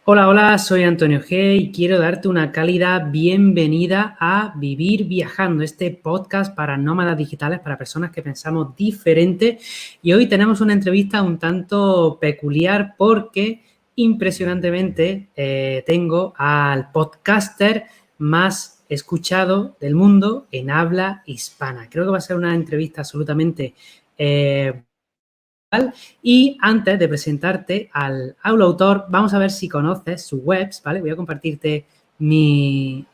Hola, hola, soy Antonio G y quiero darte una cálida bienvenida a Vivir Viajando, este podcast para nómadas digitales, para personas que pensamos diferente. Y hoy tenemos una entrevista un tanto peculiar porque impresionantemente tengo al podcaster más escuchado del mundo en habla hispana. Creo que va a ser una entrevista absolutamente y antes de presentarte al autor, vamos a ver si conoces sus webs, ¿vale? Voy a compartirte mi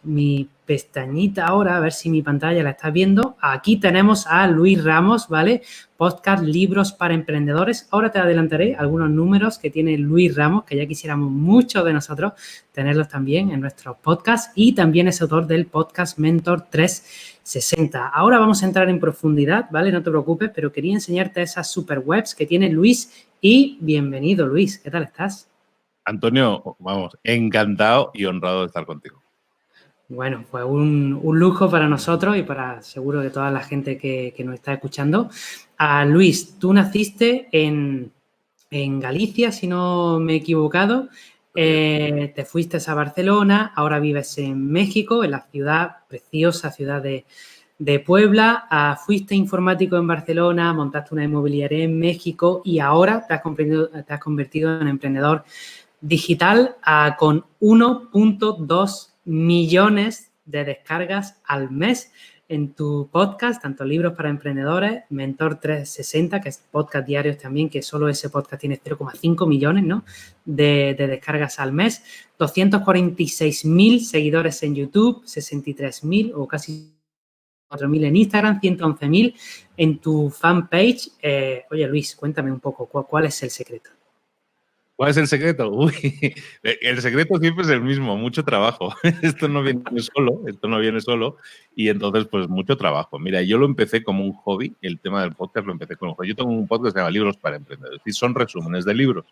pestañita ahora, a ver si mi pantalla la estás viendo. Aquí tenemos a Luis Ramos, ¿vale? Podcast Libros para Emprendedores. Ahora te adelantaré algunos números que tiene Luis Ramos, que ya quisiéramos muchos de nosotros tenerlos también en nuestros podcasts, y también es autor del podcast Mentor 360. Ahora vamos a entrar en profundidad, ¿vale? No te preocupes, pero quería enseñarte esas super webs que tiene Luis y bienvenido, Luis. ¿Qué tal estás? Antonio, vamos, encantado y honrado de estar contigo. Bueno, fue un lujo para nosotros y para seguro de toda la gente que nos está escuchando. Luis, tú naciste en Galicia, si no me he equivocado. Te fuiste a Barcelona, ahora vives en México, en la ciudad, preciosa ciudad de Puebla. Fuiste informático en Barcelona, montaste una inmobiliaria en México y ahora te has convertido en emprendedor digital con 1.2 millones de descargas al mes en tu podcast, tanto Libros para Emprendedores, Mentor 360, que es podcast diarios también, que solo ese podcast tiene 0,5 millones, ¿no?, de descargas al mes, 246.000 seguidores en YouTube, 63.000 o casi 4.000 en Instagram, 111.000 en tu fanpage. Oye, Luis, cuéntame un poco, ¿cuál es el secreto? ¿Cuál es el secreto? Uy, el secreto siempre es el mismo, mucho trabajo. Esto no viene solo y entonces pues mucho trabajo. Mira, yo lo empecé como un hobby, el tema del podcast lo empecé como un hobby. Yo tengo un podcast que se llama Libros para Emprendedores y son resúmenes de libros.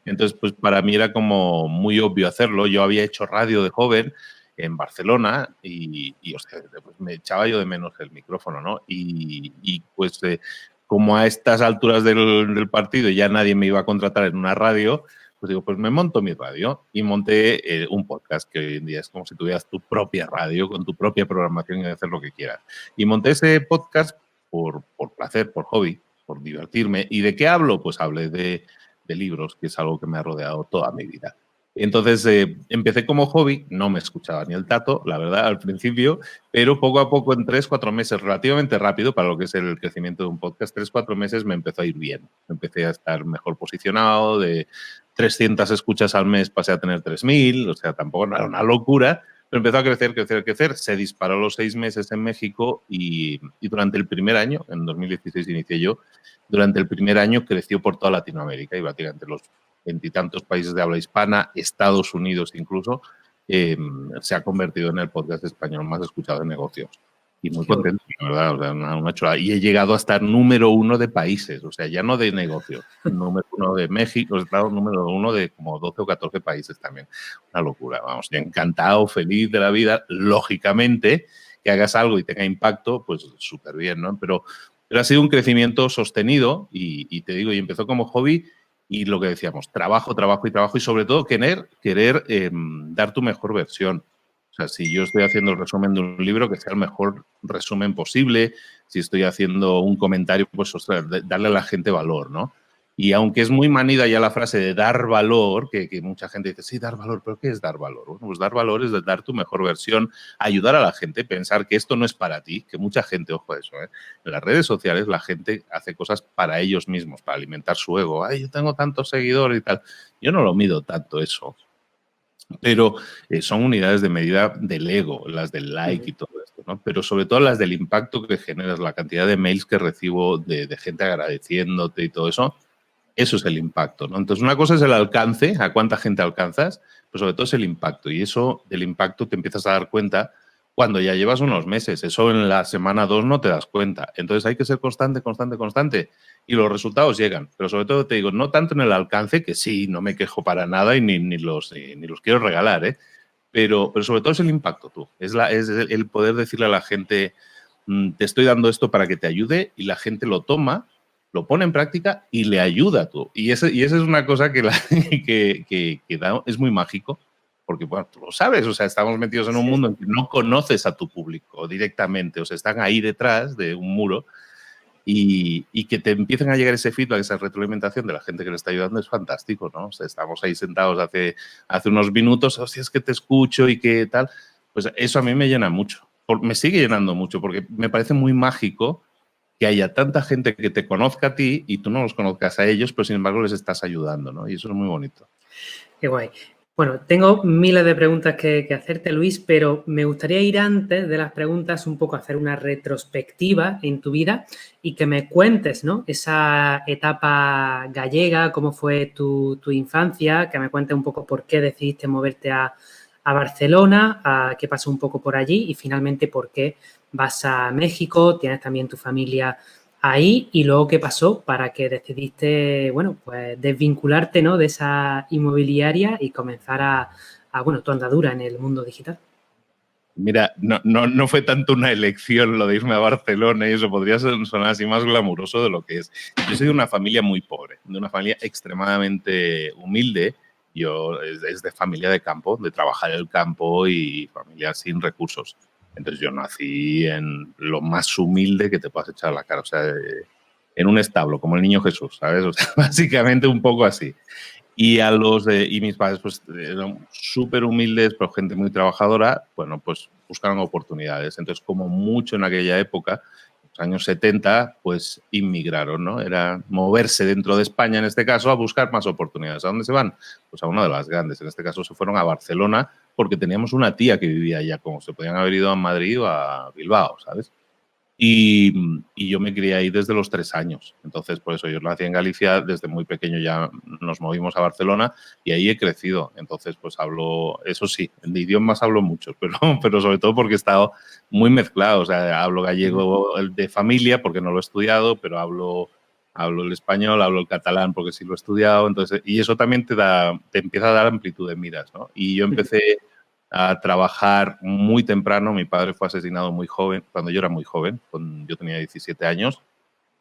Entonces pues para mí era como muy obvio hacerlo. Yo había hecho radio de joven en Barcelona y o sea, pues me echaba yo de menos el micrófono, ¿no? Y pues como a estas alturas del partido ya nadie me iba a contratar en una radio, pues digo, pues me monto mi radio y monté un podcast que hoy en día es como si tuvieras tu propia radio con tu propia programación y hacer lo que quieras. Y monté ese podcast por placer, por hobby, por divertirme. ¿Y de qué hablo? Pues hablé de libros, que es algo que me ha rodeado toda mi vida. Entonces empecé como hobby, no me escuchaba ni el tato, la verdad, al principio, pero poco a poco, en 3-4 meses, relativamente rápido para lo que es el crecimiento de un podcast, 3-4 meses me empezó a ir bien. Empecé a estar mejor posicionado, de 300 escuchas al mes pasé a tener 3.000, o sea, tampoco era una locura, pero empezó a crecer, crecer, crecer. Se disparó los 6 meses en México y durante el primer año, en 2016 inicié yo, durante el primer año creció por toda Latinoamérica y prácticamente los veintitantos países de habla hispana, Estados Unidos incluso, se ha convertido en el podcast español más escuchado de negocios. Y muy contento, la verdad, o sea, una chulada. Y he llegado a estar número 1 de países, o sea, ya no de negocios, número 1 de México, he estado número 1 de como 12 o 14 países también. Una locura, vamos, encantado, feliz de la vida. Lógicamente, que hagas algo y tenga impacto, pues súper bien, ¿no? Pero ha sido un crecimiento sostenido y te digo, y empezó como hobby y lo que decíamos, trabajo, trabajo y trabajo y sobre todo querer dar tu mejor versión. O sea, si yo estoy haciendo el resumen de un libro, que sea el mejor resumen posible. Si estoy haciendo un comentario, pues ostras, darle a la gente valor, ¿no? Y aunque es muy manida ya la frase de dar valor, que mucha gente dice, sí, dar valor, pero ¿qué es dar valor? Bueno, pues dar valor es de dar tu mejor versión, ayudar a la gente, pensar que esto no es para ti, que mucha gente, ojo a eso, en las redes sociales la gente hace cosas para ellos mismos, para alimentar su ego. Ay, yo tengo tantos seguidores y tal. Yo no lo mido tanto eso, pero son unidades de medida del ego, las del like y todo esto, ¿no? Pero sobre todo las del impacto que generas, la cantidad de mails que recibo de gente agradeciéndote y todo eso. Eso es el impacto, ¿no? Entonces, una cosa es el alcance, a cuánta gente alcanzas, pero sobre todo es el impacto. Y eso del impacto te empiezas a dar cuenta cuando ya llevas unos meses. Eso en la semana 2 no te das cuenta. Entonces, hay que ser constante, constante, constante. Y los resultados llegan. Pero sobre todo te digo, no tanto en el alcance, que sí, no me quejo para nada y ni los quiero regalar, ¿eh? Pero sobre todo es el impacto, tú. Es el poder decirle a la gente, te estoy dando esto para que te ayude y la gente lo toma lo pone en práctica y le ayuda a tú. Y esa es una cosa que, es muy mágico, porque bueno, tú lo sabes, o sea, estamos metidos en un mundo en que no conoces a tu público directamente, o sea, están ahí detrás de un muro y que te empiecen a llegar ese feedback, esa retroalimentación de la gente que le está ayudando es fantástico, ¿no? O sea, estamos ahí sentados hace unos minutos, hostia, es que te escucho y qué tal, pues eso a mí me llena mucho, me sigue llenando mucho, porque me parece muy mágico que haya tanta gente que te conozca a ti y tú no los conozcas a ellos, pero sin embargo les estás ayudando, ¿no? Y eso es muy bonito. Qué guay. Bueno, tengo miles de preguntas que hacerte, Luis, pero me gustaría ir antes de las preguntas un poco a hacer una retrospectiva en tu vida y que me cuentes, ¿no? Esa etapa gallega, cómo fue tu infancia, que me cuentes un poco por qué decidiste moverte a Barcelona, qué pasó un poco por allí y finalmente por qué vas a México, tienes también tu familia ahí y luego qué pasó para que decidiste, bueno, pues desvincularte, ¿no? De esa inmobiliaria y comenzar bueno, tu andadura en el mundo digital. Mira, no fue tanto una elección lo de irme a Barcelona y eso podría sonar así más glamuroso de lo que es. Yo soy de una familia muy pobre, de una familia extremadamente humilde. Yo es de familia de campo, de trabajar el campo y familia sin recursos. Entonces yo nací en lo más humilde que te puedas echar a la cara, o sea, en un establo, como el niño Jesús, ¿sabes? O sea, básicamente un poco así. Y mis padres pues eran súper humildes, pero gente muy trabajadora, bueno, pues buscaron oportunidades. Entonces, como mucho en aquella época, los años 70, pues inmigraron, ¿no? Era moverse dentro de España, en este caso, a buscar más oportunidades. ¿A dónde se van? Pues a una de las grandes. En este caso se fueron a Barcelona porque teníamos una tía que vivía allá, como se podían haber ido a Madrid o a Bilbao, ¿sabes? Y yo me crié ahí desde los 3 años. Entonces, por eso yo nací en Galicia, desde muy pequeño ya nos movimos a Barcelona y ahí he crecido. Entonces, pues hablo, eso sí, de idiomas hablo muchos, pero sobre todo porque he estado muy mezclado. O sea, hablo gallego de familia porque no lo he estudiado, pero hablo el español, hablo el catalán porque sí lo he estudiado. Entonces, y eso también te empieza a dar amplitud de miras, ¿no? Y yo empecé a trabajar muy temprano. Mi padre fue asesinado muy joven, cuando yo era muy joven, yo tenía 17 años,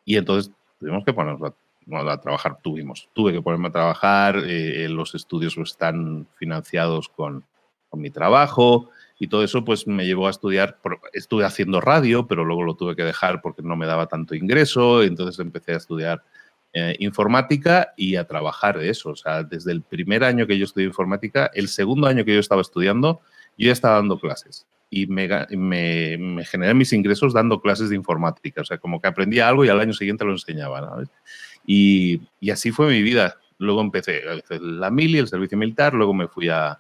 y entonces tuvimos que ponernos a trabajar, tuve que ponerme a trabajar, los estudios están financiados con mi trabajo, y todo eso pues me llevó a estudiar, estuve haciendo radio, pero luego lo tuve que dejar porque no me daba tanto ingreso, entonces empecé a estudiar informática y a trabajar de eso. O sea, desde el primer año que yo estudié informática, el segundo año que yo estaba estudiando, yo ya estaba dando clases y me generé mis ingresos dando clases de informática. O sea, como que aprendía algo y al año siguiente lo enseñaba, ¿sabes? Y así fue mi vida. Luego empecé la mili, el servicio militar, luego me fui a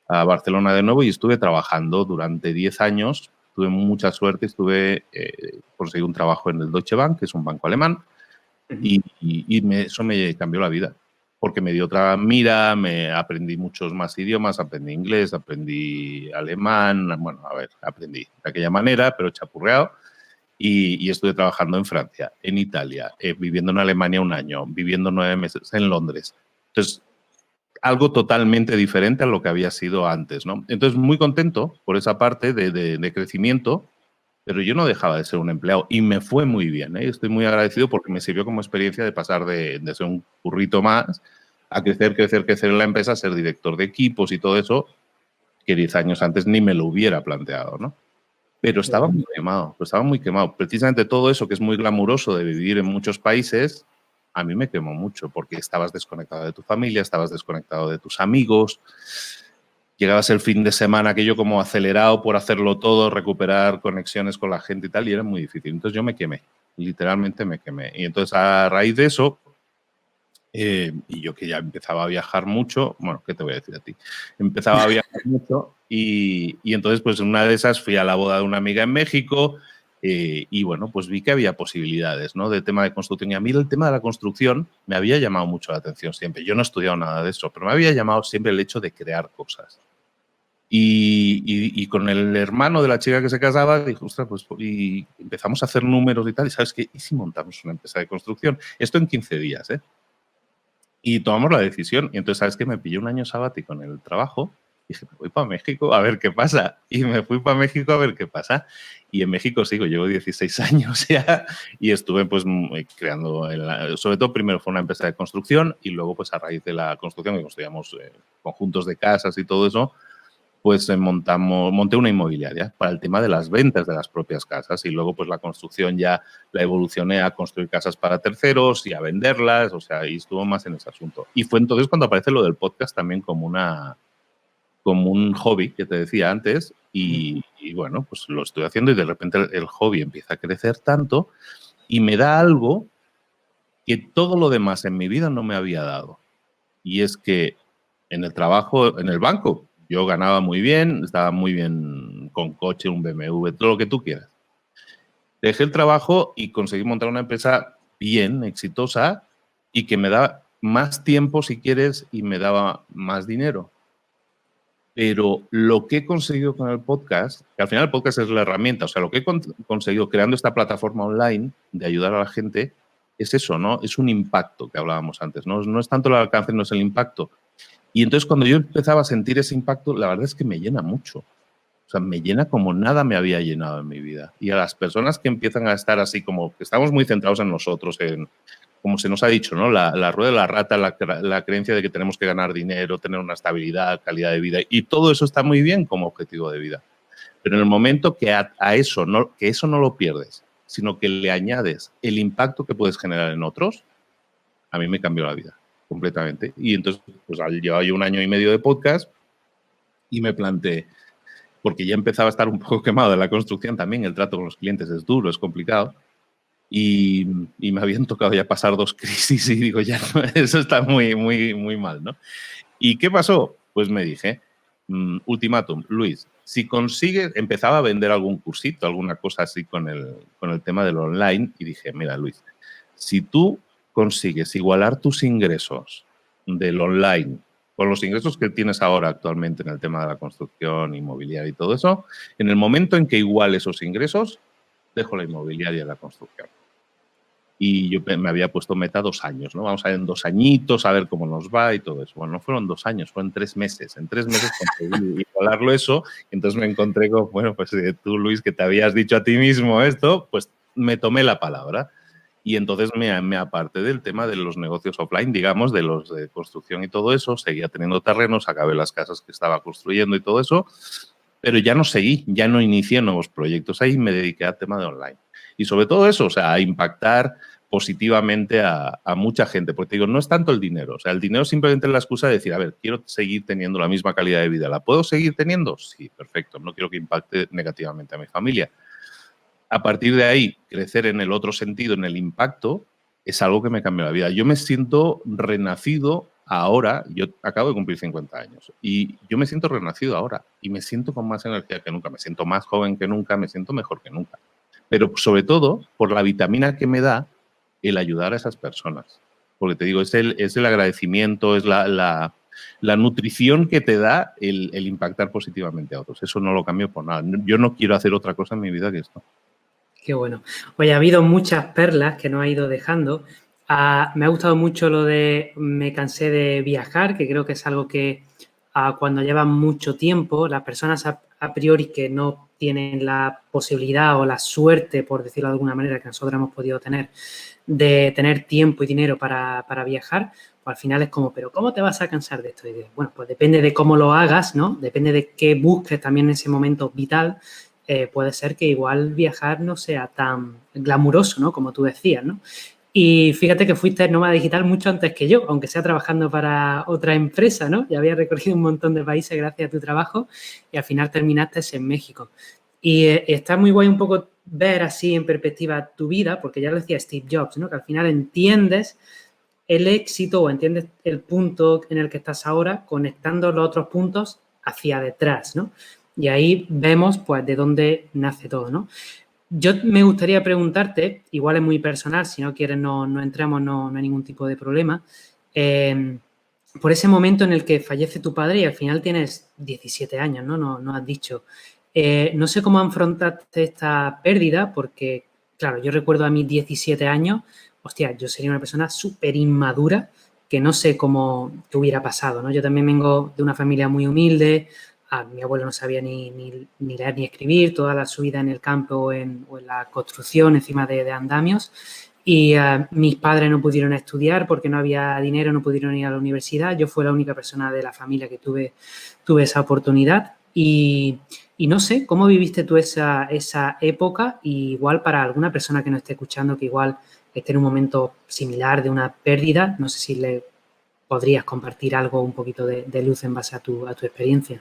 Barcelona de nuevo y estuve trabajando durante 10 años. Tuve mucha suerte, conseguí un trabajo en el Deutsche Bank, que es un banco alemán, eso me cambió la vida, porque me dio otra mira, me aprendí muchos más idiomas, aprendí inglés, aprendí alemán, bueno, a ver, aprendí de aquella manera, pero chapurreado, y estuve trabajando en Francia, en Italia, viviendo en Alemania un año, viviendo 9 meses en Londres. Entonces, algo totalmente diferente a lo que había sido antes, ¿no? Entonces, muy contento por esa parte de crecimiento, pero yo no dejaba de ser un empleado y me fue muy bien, ¿eh? Estoy muy agradecido porque me sirvió como experiencia de pasar de ser un currito más a crecer en la empresa, a ser director de equipos y todo eso, que 10 años antes ni me lo hubiera planteado, ¿no? Pero estaba muy quemado, estaba muy quemado. Precisamente todo eso que es muy glamuroso de vivir en muchos países, a mí me quemó mucho porque estabas desconectado de tu familia, estabas desconectado de tus amigos. Llegabas el fin de semana aquello como acelerado por hacerlo todo, recuperar conexiones con la gente y tal, y era muy difícil. Entonces yo me quemé, literalmente me quemé. Y entonces a raíz de eso, y yo que ya empezaba a viajar mucho, bueno, ¿qué te voy a decir a ti? Empezaba a viajar mucho y entonces pues en una de esas fui a la boda de una amiga en México y bueno, pues vi que había posibilidades, ¿no? De tema de construcción. Y a mí el tema de la construcción me había llamado mucho la atención siempre. Yo no he estudiado nada de eso, pero me había llamado siempre el hecho de crear cosas. Y con el hermano de la chica que se casaba, dijo, ostras, pues y empezamos a hacer números y tal, y ¿sabes qué? ¿Y si montamos una empresa de construcción? Esto en 15 días, ¿eh? Y tomamos la decisión. Y entonces, ¿sabes qué? Me pillé un año sabático en el trabajo Dije, me voy para México a ver qué pasa. Y me fui para México a ver qué pasa. Y en México sigo, llevo 16 años ya y estuve pues creando, sobre todo primero fue una empresa de construcción y luego pues a raíz de la construcción que construíamos conjuntos de casas y todo eso, pues monté una inmobiliaria para el tema de las ventas de las propias casas y luego pues la construcción ya la evolucioné a construir casas para terceros y a venderlas, o sea, y estuvo más en ese asunto. Y fue entonces cuando aparece lo del podcast también como un hobby que te decía antes y bueno, pues lo estoy haciendo y de repente el hobby empieza a crecer tanto y me da algo que todo lo demás en mi vida no me había dado. Y es que en el trabajo, en el banco, yo ganaba muy bien, estaba muy bien con coche, un BMW, todo lo que tú quieras. Dejé el trabajo y conseguí montar una empresa bien, exitosa y que me da más tiempo si quieres y me daba más dinero. Pero lo que he conseguido con el podcast, que al final el podcast es la herramienta, o sea, lo que he conseguido creando esta plataforma online de ayudar a la gente es eso, ¿no? Es un impacto que hablábamos antes, ¿no? No es tanto el alcance, no es el impacto. Y entonces cuando yo empezaba a sentir ese impacto, la verdad es que me llena mucho. O sea, me llena como nada me había llenado en mi vida. Y a las personas que empiezan a estar así como que estamos muy centrados en nosotros, en, como se nos ha dicho, ¿no? La rueda de la rata, la creencia de que tenemos que ganar dinero, tener una estabilidad, calidad de vida, y todo eso está muy bien como objetivo de vida. Pero en el momento que a eso no lo pierdes, sino que le añades el impacto que puedes generar en otros, a mí me cambió la vida completamente. Y entonces, pues llevaba yo 1 año y medio de podcast y me planteé, porque ya empezaba a estar un poco quemado de la construcción también, el trato con los clientes es duro, es complicado, y me habían tocado ya pasar 2 crisis y digo, ya no, eso está muy, muy, muy mal, ¿no? ¿Y qué pasó? Pues me dije, ultimátum, Luis, si consigues, empezaba a vender algún cursito, alguna cosa así con el tema del online, y dije, mira, Luis, si tú consigues igualar tus ingresos del online con los ingresos que tienes ahora actualmente en el tema de la construcción, inmobiliaria y todo eso, en el momento en que iguale esos ingresos, dejo la inmobiliaria y la construcción. Y yo me había puesto meta 2 años, ¿no? Vamos a ver en 2 añitos, a ver cómo nos va y todo eso. Bueno, no fueron 2 años, fueron 3 meses. En 3 meses conseguí igualarlo eso. Y entonces me encontré con, bueno, pues tú, Luis, que te habías dicho a ti mismo esto, pues me tomé la palabra. Y entonces me aparté del tema de los negocios offline, digamos, de los de construcción y todo eso. Seguía teniendo terrenos, acabé las casas que estaba construyendo y todo eso. Pero ya no seguí, ya no inicié nuevos proyectos ahí, me dediqué al tema de online. Y sobre todo eso, o sea, a impactar positivamente a mucha gente. Porque te digo, no es tanto el dinero. O sea, el dinero simplemente es la excusa de decir, a ver, quiero seguir teniendo la misma calidad de vida. ¿La puedo seguir teniendo? Sí, perfecto. No quiero que impacte negativamente a mi familia. A partir de ahí, crecer en el otro sentido, en el impacto, es algo que me cambió la vida. Yo me siento renacido ahora, yo acabo de cumplir 50 años, y yo me siento renacido ahora, y me siento con más energía que nunca, me siento más joven que nunca, me siento mejor que nunca. Pero sobre todo por la vitamina que me da el ayudar a esas personas. Porque te digo, es el agradecimiento, es la nutrición que te da el impactar positivamente a otros. Eso no lo cambio por nada. Yo no quiero hacer otra cosa en mi vida que esto. Qué bueno. Oye, ha habido muchas perlas que nos ha ido dejando. Me ha gustado mucho lo de me cansé de viajar, que creo que es algo que cuando llevan mucho tiempo, las personas a priori que no tienen la posibilidad o la suerte, por decirlo de alguna manera, que nosotros hemos podido tener, de tener tiempo y dinero para viajar, pues al final es como, pero ¿cómo te vas a cansar de esto? Y bueno, pues depende de cómo lo hagas, ¿no? Depende de qué busques también en ese momento vital. Puede ser que igual viajar no sea tan glamuroso, ¿no? Como tú decías, ¿no? Y fíjate que fuiste nómada digital mucho antes que yo, aunque sea trabajando para otra empresa, ¿no? Ya había recorrido un montón de países gracias a tu trabajo y al final terminaste en México. Y está muy guay un poco ver así en perspectiva tu vida, porque ya lo decía Steve Jobs, ¿no? Que al final entiendes el éxito o entiendes el punto en el que estás ahora conectando los otros puntos hacia detrás, ¿no? Y ahí vemos, pues, de dónde nace todo, ¿no? Yo me gustaría preguntarte, igual es muy personal, si no quieres no entramos, no hay ningún tipo de problema, por ese momento en el que fallece tu padre y al final tienes 17 años, ¿no? No has dicho. No sé cómo afrontaste esta pérdida porque, claro, yo recuerdo a mis 17 años, hostia, yo sería una persona súper inmadura que no sé cómo te hubiera pasado, ¿no? Yo también vengo de una familia muy humilde, mi abuelo no sabía ni leer ni escribir, toda su vida en el campo o en la construcción encima de andamios, y mis padres no pudieron estudiar porque no había dinero, no pudieron ir a la universidad. Yo fui la única persona de la familia que tuve esa oportunidad y no sé, ¿cómo viviste tú esa época? Y igual para alguna persona que nos esté escuchando, que igual esté en un momento similar de una pérdida, no sé si le podrías compartir algo, un poquito de luz en base a tu experiencia.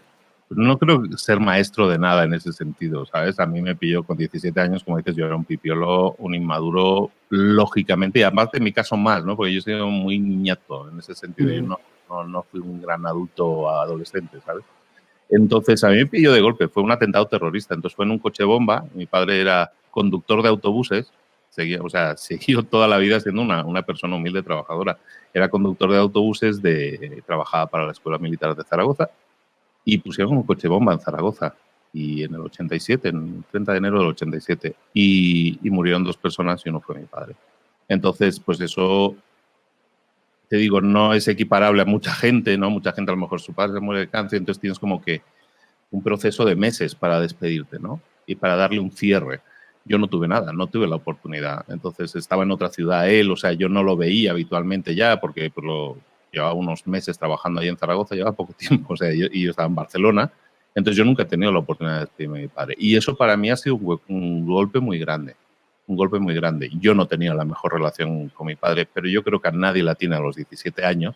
No creo ser maestro de nada en ese sentido, ¿sabes? A mí me pilló con 17 años, como dices, yo era un pipiolo, un inmaduro, lógicamente, y además en mi caso más, ¿no? Porque yo he sido muy niñato en ese sentido, yo no fui un gran adulto adolescente, ¿sabes? Entonces, a mí me pilló de golpe, fue un atentado terrorista, entonces fue en un coche bomba, mi padre era conductor de autobuses, siguió toda la vida siendo una persona humilde, trabajadora, era conductor de autobuses, trabajaba para la Escuela Militar de Zaragoza, y pusieron un coche bomba en Zaragoza, y en el 87, en el 30 de enero del 87, y murieron 2 personas y uno fue mi padre. Entonces, pues eso, te digo, no es equiparable a mucha gente, ¿no? Mucha gente a lo mejor su padre muere de cáncer, entonces tienes como que un proceso de meses para despedirte, ¿no? Y para darle un cierre. Yo no tuve nada, no tuve la oportunidad. Entonces estaba en otra ciudad él, o sea, yo no lo veía habitualmente ya porque pues, llevaba unos meses trabajando ahí en Zaragoza, llevaba poco tiempo, o sea, y yo estaba en Barcelona. Entonces yo nunca he tenido la oportunidad de despedirme de mi padre. Y eso para mí ha sido un golpe muy grande, un golpe muy grande. Yo no tenía la mejor relación con mi padre, pero yo creo que a nadie la tiene a los 17 años,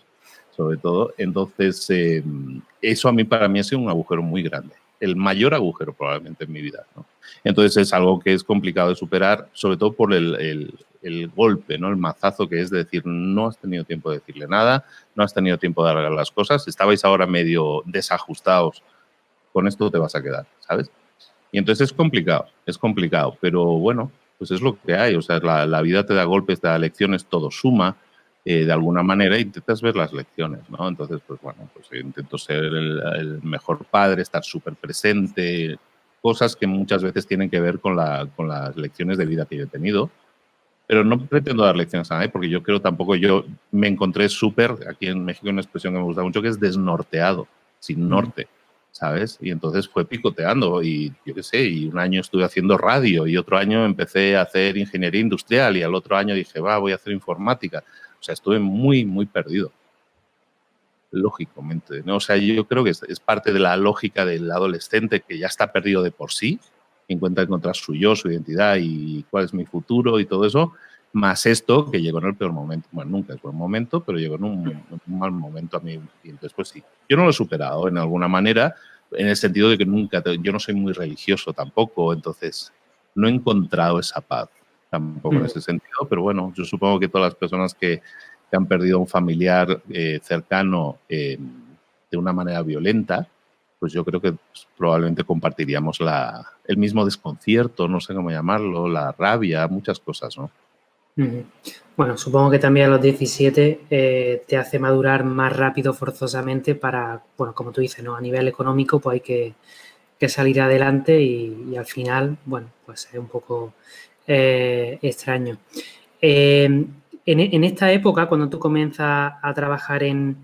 sobre todo. Entonces, eso para mí ha sido un agujero muy grande, el mayor agujero probablemente en mi vida, ¿no? Entonces es algo que es complicado de superar, sobre todo por el golpe, ¿no? El mazazo que es de decir, no has tenido tiempo de decirle nada, no has tenido tiempo de arreglar las cosas, estabais ahora medio desajustados, con esto te vas a quedar, ¿sabes? Y entonces es complicado, pero bueno, pues es lo que hay, o sea, la vida te da golpes, te da lecciones, todo suma, de alguna manera intentas ver las lecciones, ¿no? Entonces, pues bueno, pues intento ser el mejor padre, estar súper presente, cosas que muchas veces tienen que ver con las lecciones de vida que yo he tenido, pero no pretendo dar lecciones a nadie porque yo creo tampoco, yo me encontré súper, aquí en México hay una expresión que me gusta mucho que es desnorteado, sin norte, ¿sabes? Y entonces fue picoteando y yo qué sé, y un año estuve haciendo radio y otro año empecé a hacer ingeniería industrial y al otro año dije, voy a hacer informática. O sea, estuve muy, muy perdido, lógicamente, ¿no? O sea, yo creo que es parte de la lógica del adolescente que ya está perdido de por sí, intenta encontrar su yo, su identidad y cuál es mi futuro y todo eso, más esto que llegó en el peor momento. Bueno, nunca es buen momento, pero llegó en un mal momento a mí. Y entonces, pues sí, yo no lo he superado en alguna manera, en el sentido de que yo no soy muy religioso tampoco, entonces no he encontrado esa paz tampoco en ese sentido, pero bueno, yo supongo que todas las personas que han perdido a un familiar cercano de una manera violenta, pues yo creo que pues, probablemente compartiríamos el mismo desconcierto, no sé cómo llamarlo, la rabia, muchas cosas, ¿no? Bueno, supongo que también a los 17 te hace madurar más rápido forzosamente para, bueno, como tú dices, ¿no? A nivel económico pues hay que salir adelante y al final, bueno, pues es un poco extraño. En esta época, cuando tú comienzas a trabajar en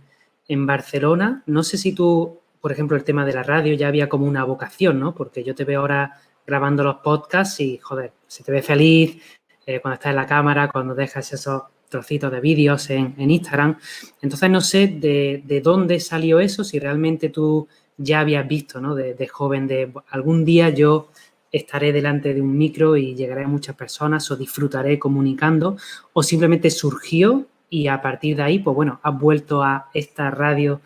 Barcelona, no sé si tú, por ejemplo, el tema de la radio ya había como una vocación, ¿no? Porque yo te veo ahora grabando los podcasts y, joder, se te ve feliz cuando estás en la cámara, cuando dejas esos trocitos de vídeos en Instagram. Entonces, no sé de dónde salió eso, si realmente tú ya habías visto, ¿no? De joven, de algún día yo estaré delante de un micro y llegaré a muchas personas o disfrutaré comunicando, o simplemente surgió y a partir de ahí, pues bueno, has vuelto a esta radio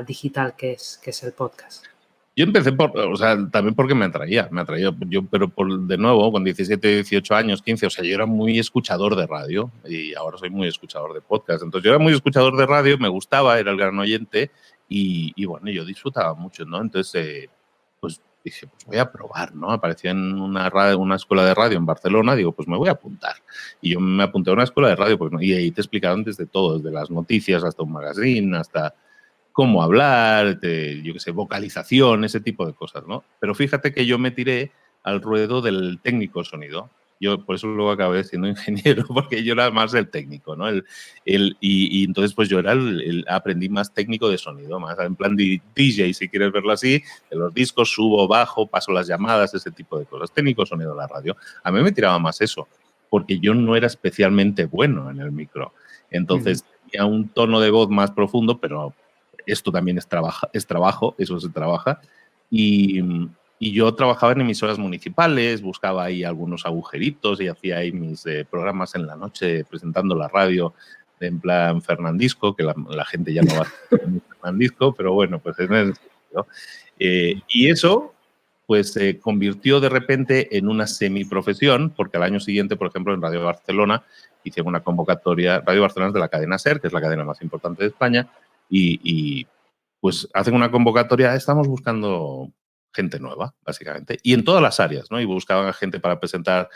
digital que es el podcast. Yo empecé también porque me atraía, pero de nuevo, con 17, 18 años, 15, o sea, yo era muy escuchador de radio y ahora soy muy escuchador de podcast. Entonces, yo era muy escuchador de radio, me gustaba, era el gran oyente y bueno, yo disfrutaba mucho, ¿no? Entonces, pues dije, pues voy a probar, ¿no? Aparecía en una escuela de radio en Barcelona, digo, pues me voy a apuntar. Y yo me apunté a una escuela de radio, pues, y ahí te explicaron desde todo, desde las noticias hasta un magazine, hasta cómo hablar, yo qué sé, vocalización, ese tipo de cosas, ¿no? Pero fíjate que yo me tiré al ruedo del técnico de sonido Yo por eso luego acabé siendo ingeniero, porque yo era más el técnico, ¿no? Y entonces pues yo era aprendí más técnico de sonido, más en plan de DJ, si quieres verlo así, de los discos, subo, bajo, paso las llamadas, ese tipo de cosas. Técnico sonido de la radio. A mí me tiraba más eso, porque yo no era especialmente bueno en el micro. Entonces tenía un tono de voz más profundo, pero esto también es trabajo, eso se trabaja. Y yo trabajaba en emisoras municipales, buscaba ahí algunos agujeritos y hacía ahí mis programas en la noche presentando la radio en plan Fernandisco, que la gente ya no va a hacer Fernandisco, pero bueno, pues en ese sentido. Y eso pues se convirtió de repente en una semiprofesión, porque al año siguiente, por ejemplo, en Radio Barcelona hice una convocatoria. Radio Barcelona es de la cadena SER, que es la cadena más importante de España, y pues hacen una convocatoria, estamos buscando gente nueva, básicamente, y en todas las áreas, ¿no? Y buscaban a gente para presentar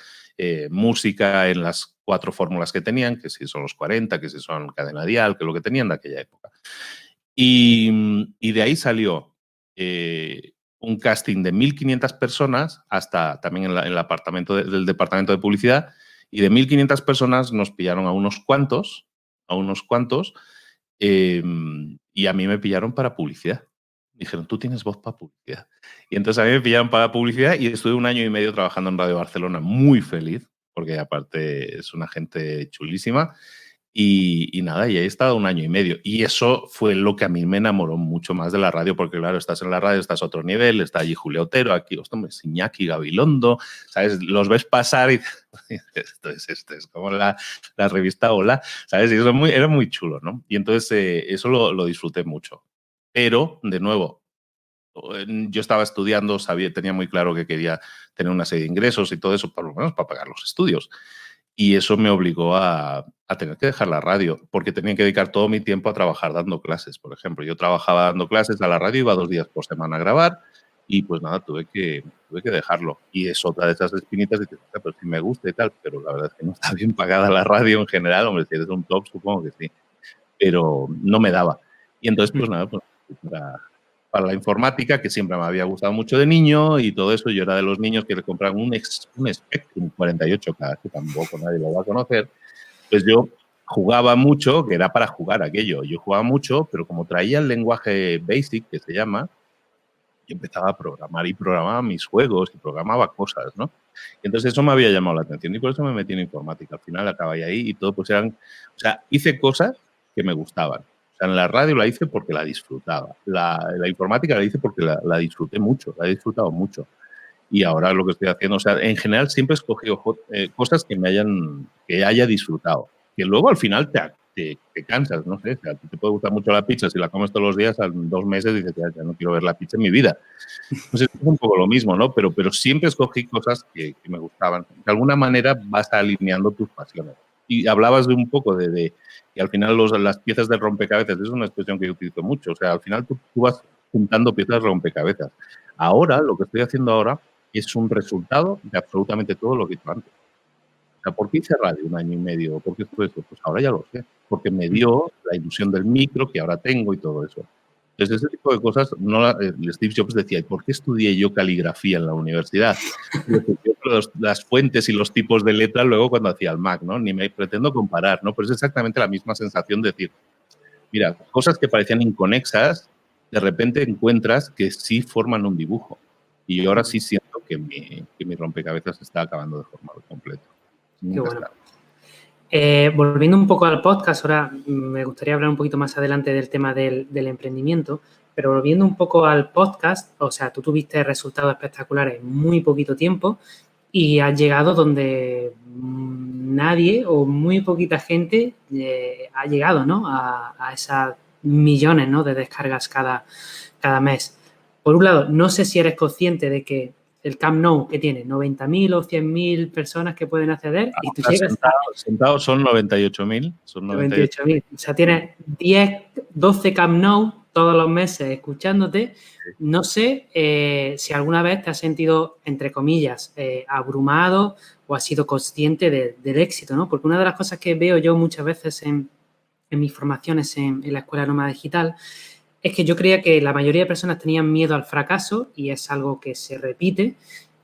música en las 4 fórmulas que tenían, que si son los 40, que si son cadena dial, que es lo que tenían de aquella época. Y de ahí salió un casting de 1.500 personas, hasta también en el apartamento del departamento de publicidad, y de 1.500 personas nos pillaron a unos cuantos, y a mí me pillaron para publicidad. Dijeron, tú tienes voz para publicidad. Y entonces a mí me pillaron para publicidad y estuve 1 año y medio trabajando en Radio Barcelona, muy feliz, porque aparte es una gente chulísima. Y nada, y ahí he estado 1 año y medio. Y eso fue lo que a mí me enamoró mucho más de la radio, porque claro, estás en la radio, estás a otro nivel, está allí Julio Otero, aquí, ostras, Iñaki Gabilondo, ¿sabes? Los ves pasar y esto es como la revista Hola, ¿sabes? Y eso era muy chulo, ¿no? Y entonces eso lo disfruté mucho. Pero, de nuevo, yo estaba estudiando, tenía muy claro que quería tener una serie de ingresos y todo eso, por lo menos para pagar los estudios. Y eso me obligó a tener que dejar la radio, porque tenía que dedicar todo mi tiempo a trabajar dando clases, por ejemplo. Yo trabajaba dando clases a la radio, iba 2 días por semana a grabar y pues nada, tuve que dejarlo. Y es otra de esas espinitas de que, pero sí me gusta y tal, pero la verdad es que no está bien pagada la radio en general. Hombre, si eres un top, supongo que sí, pero no me daba. Y entonces, pues nada, pues para la informática, que siempre me había gustado mucho de niño y todo eso. Yo era de los niños que le compraban un Spectrum 48K, que tampoco nadie lo va a conocer. Pues yo jugaba mucho, que era para jugar aquello. Yo jugaba mucho, pero como traía el lenguaje BASIC, que se llama, yo empezaba a programar y programaba mis juegos y programaba cosas, ¿no? Y entonces eso me había llamado la atención y por eso me metí en informática. Al final acabé ahí y todo, pues eran... O sea, hice cosas que me gustaban. O sea, en la radio la hice porque la disfrutaba. La informática la hice porque la disfruté mucho, la he disfrutado mucho. Y ahora lo que estoy haciendo, o sea, en general siempre he escogido cosas que haya disfrutado. Que luego al final te cansas, no sé. O sea, te puede gustar mucho la pizza, si la comes todos los días, a 2 meses dices, ya no quiero ver la pizza en mi vida. Pues es un poco lo mismo, ¿no? Pero siempre escogí cosas que me gustaban. De alguna manera vas alineando tus pasiones. Y hablabas de un poco de que al final las piezas de rompecabezas, es una expresión que yo utilizo mucho. O sea, al final tú vas juntando piezas de rompecabezas. Ahora, lo que estoy haciendo ahora es un resultado de absolutamente todo lo que he hecho antes. O sea, ¿por qué hice radio 1 año y medio? ¿Por qué fue eso? Pues ahora ya lo sé. Porque me dio la ilusión del micro que ahora tengo y todo eso. Entonces, ese tipo de cosas, Steve Jobs decía, ¿y por qué estudié yo caligrafía en la universidad? Las fuentes y los tipos de letra luego cuando hacía el Mac, ¿no? Ni me pretendo comparar, ¿no? Pero es exactamente la misma sensación de decir, mira, cosas que parecían inconexas, de repente encuentras que sí forman un dibujo. Y yo ahora sí siento que mi rompecabezas se está acabando de formar completo. Qué bueno. Volviendo un poco al podcast, ahora me gustaría hablar un poquito más adelante del tema del emprendimiento, pero volviendo un poco al podcast, o sea, tú tuviste resultados espectaculares en muy poquito tiempo y has llegado donde nadie o muy poquita gente ha llegado, ¿no? A esas millones, ¿no? de descargas cada mes. Por un lado, no sé si eres consciente de que el Camp Nou, que tiene 90.000 o 100.000 personas que pueden acceder y tú llegas sentados son 98.000. Son 98.000. O sea, tienes 10, 12 Camp Nou todos los meses escuchándote. No sé si alguna vez te has sentido, entre comillas, abrumado o has sido consciente del éxito, ¿no? Porque una de las cosas que veo yo muchas veces en mis formaciones en la Escuela Nómada Digital es que yo creía que la mayoría de personas tenían miedo al fracaso y es algo que se repite,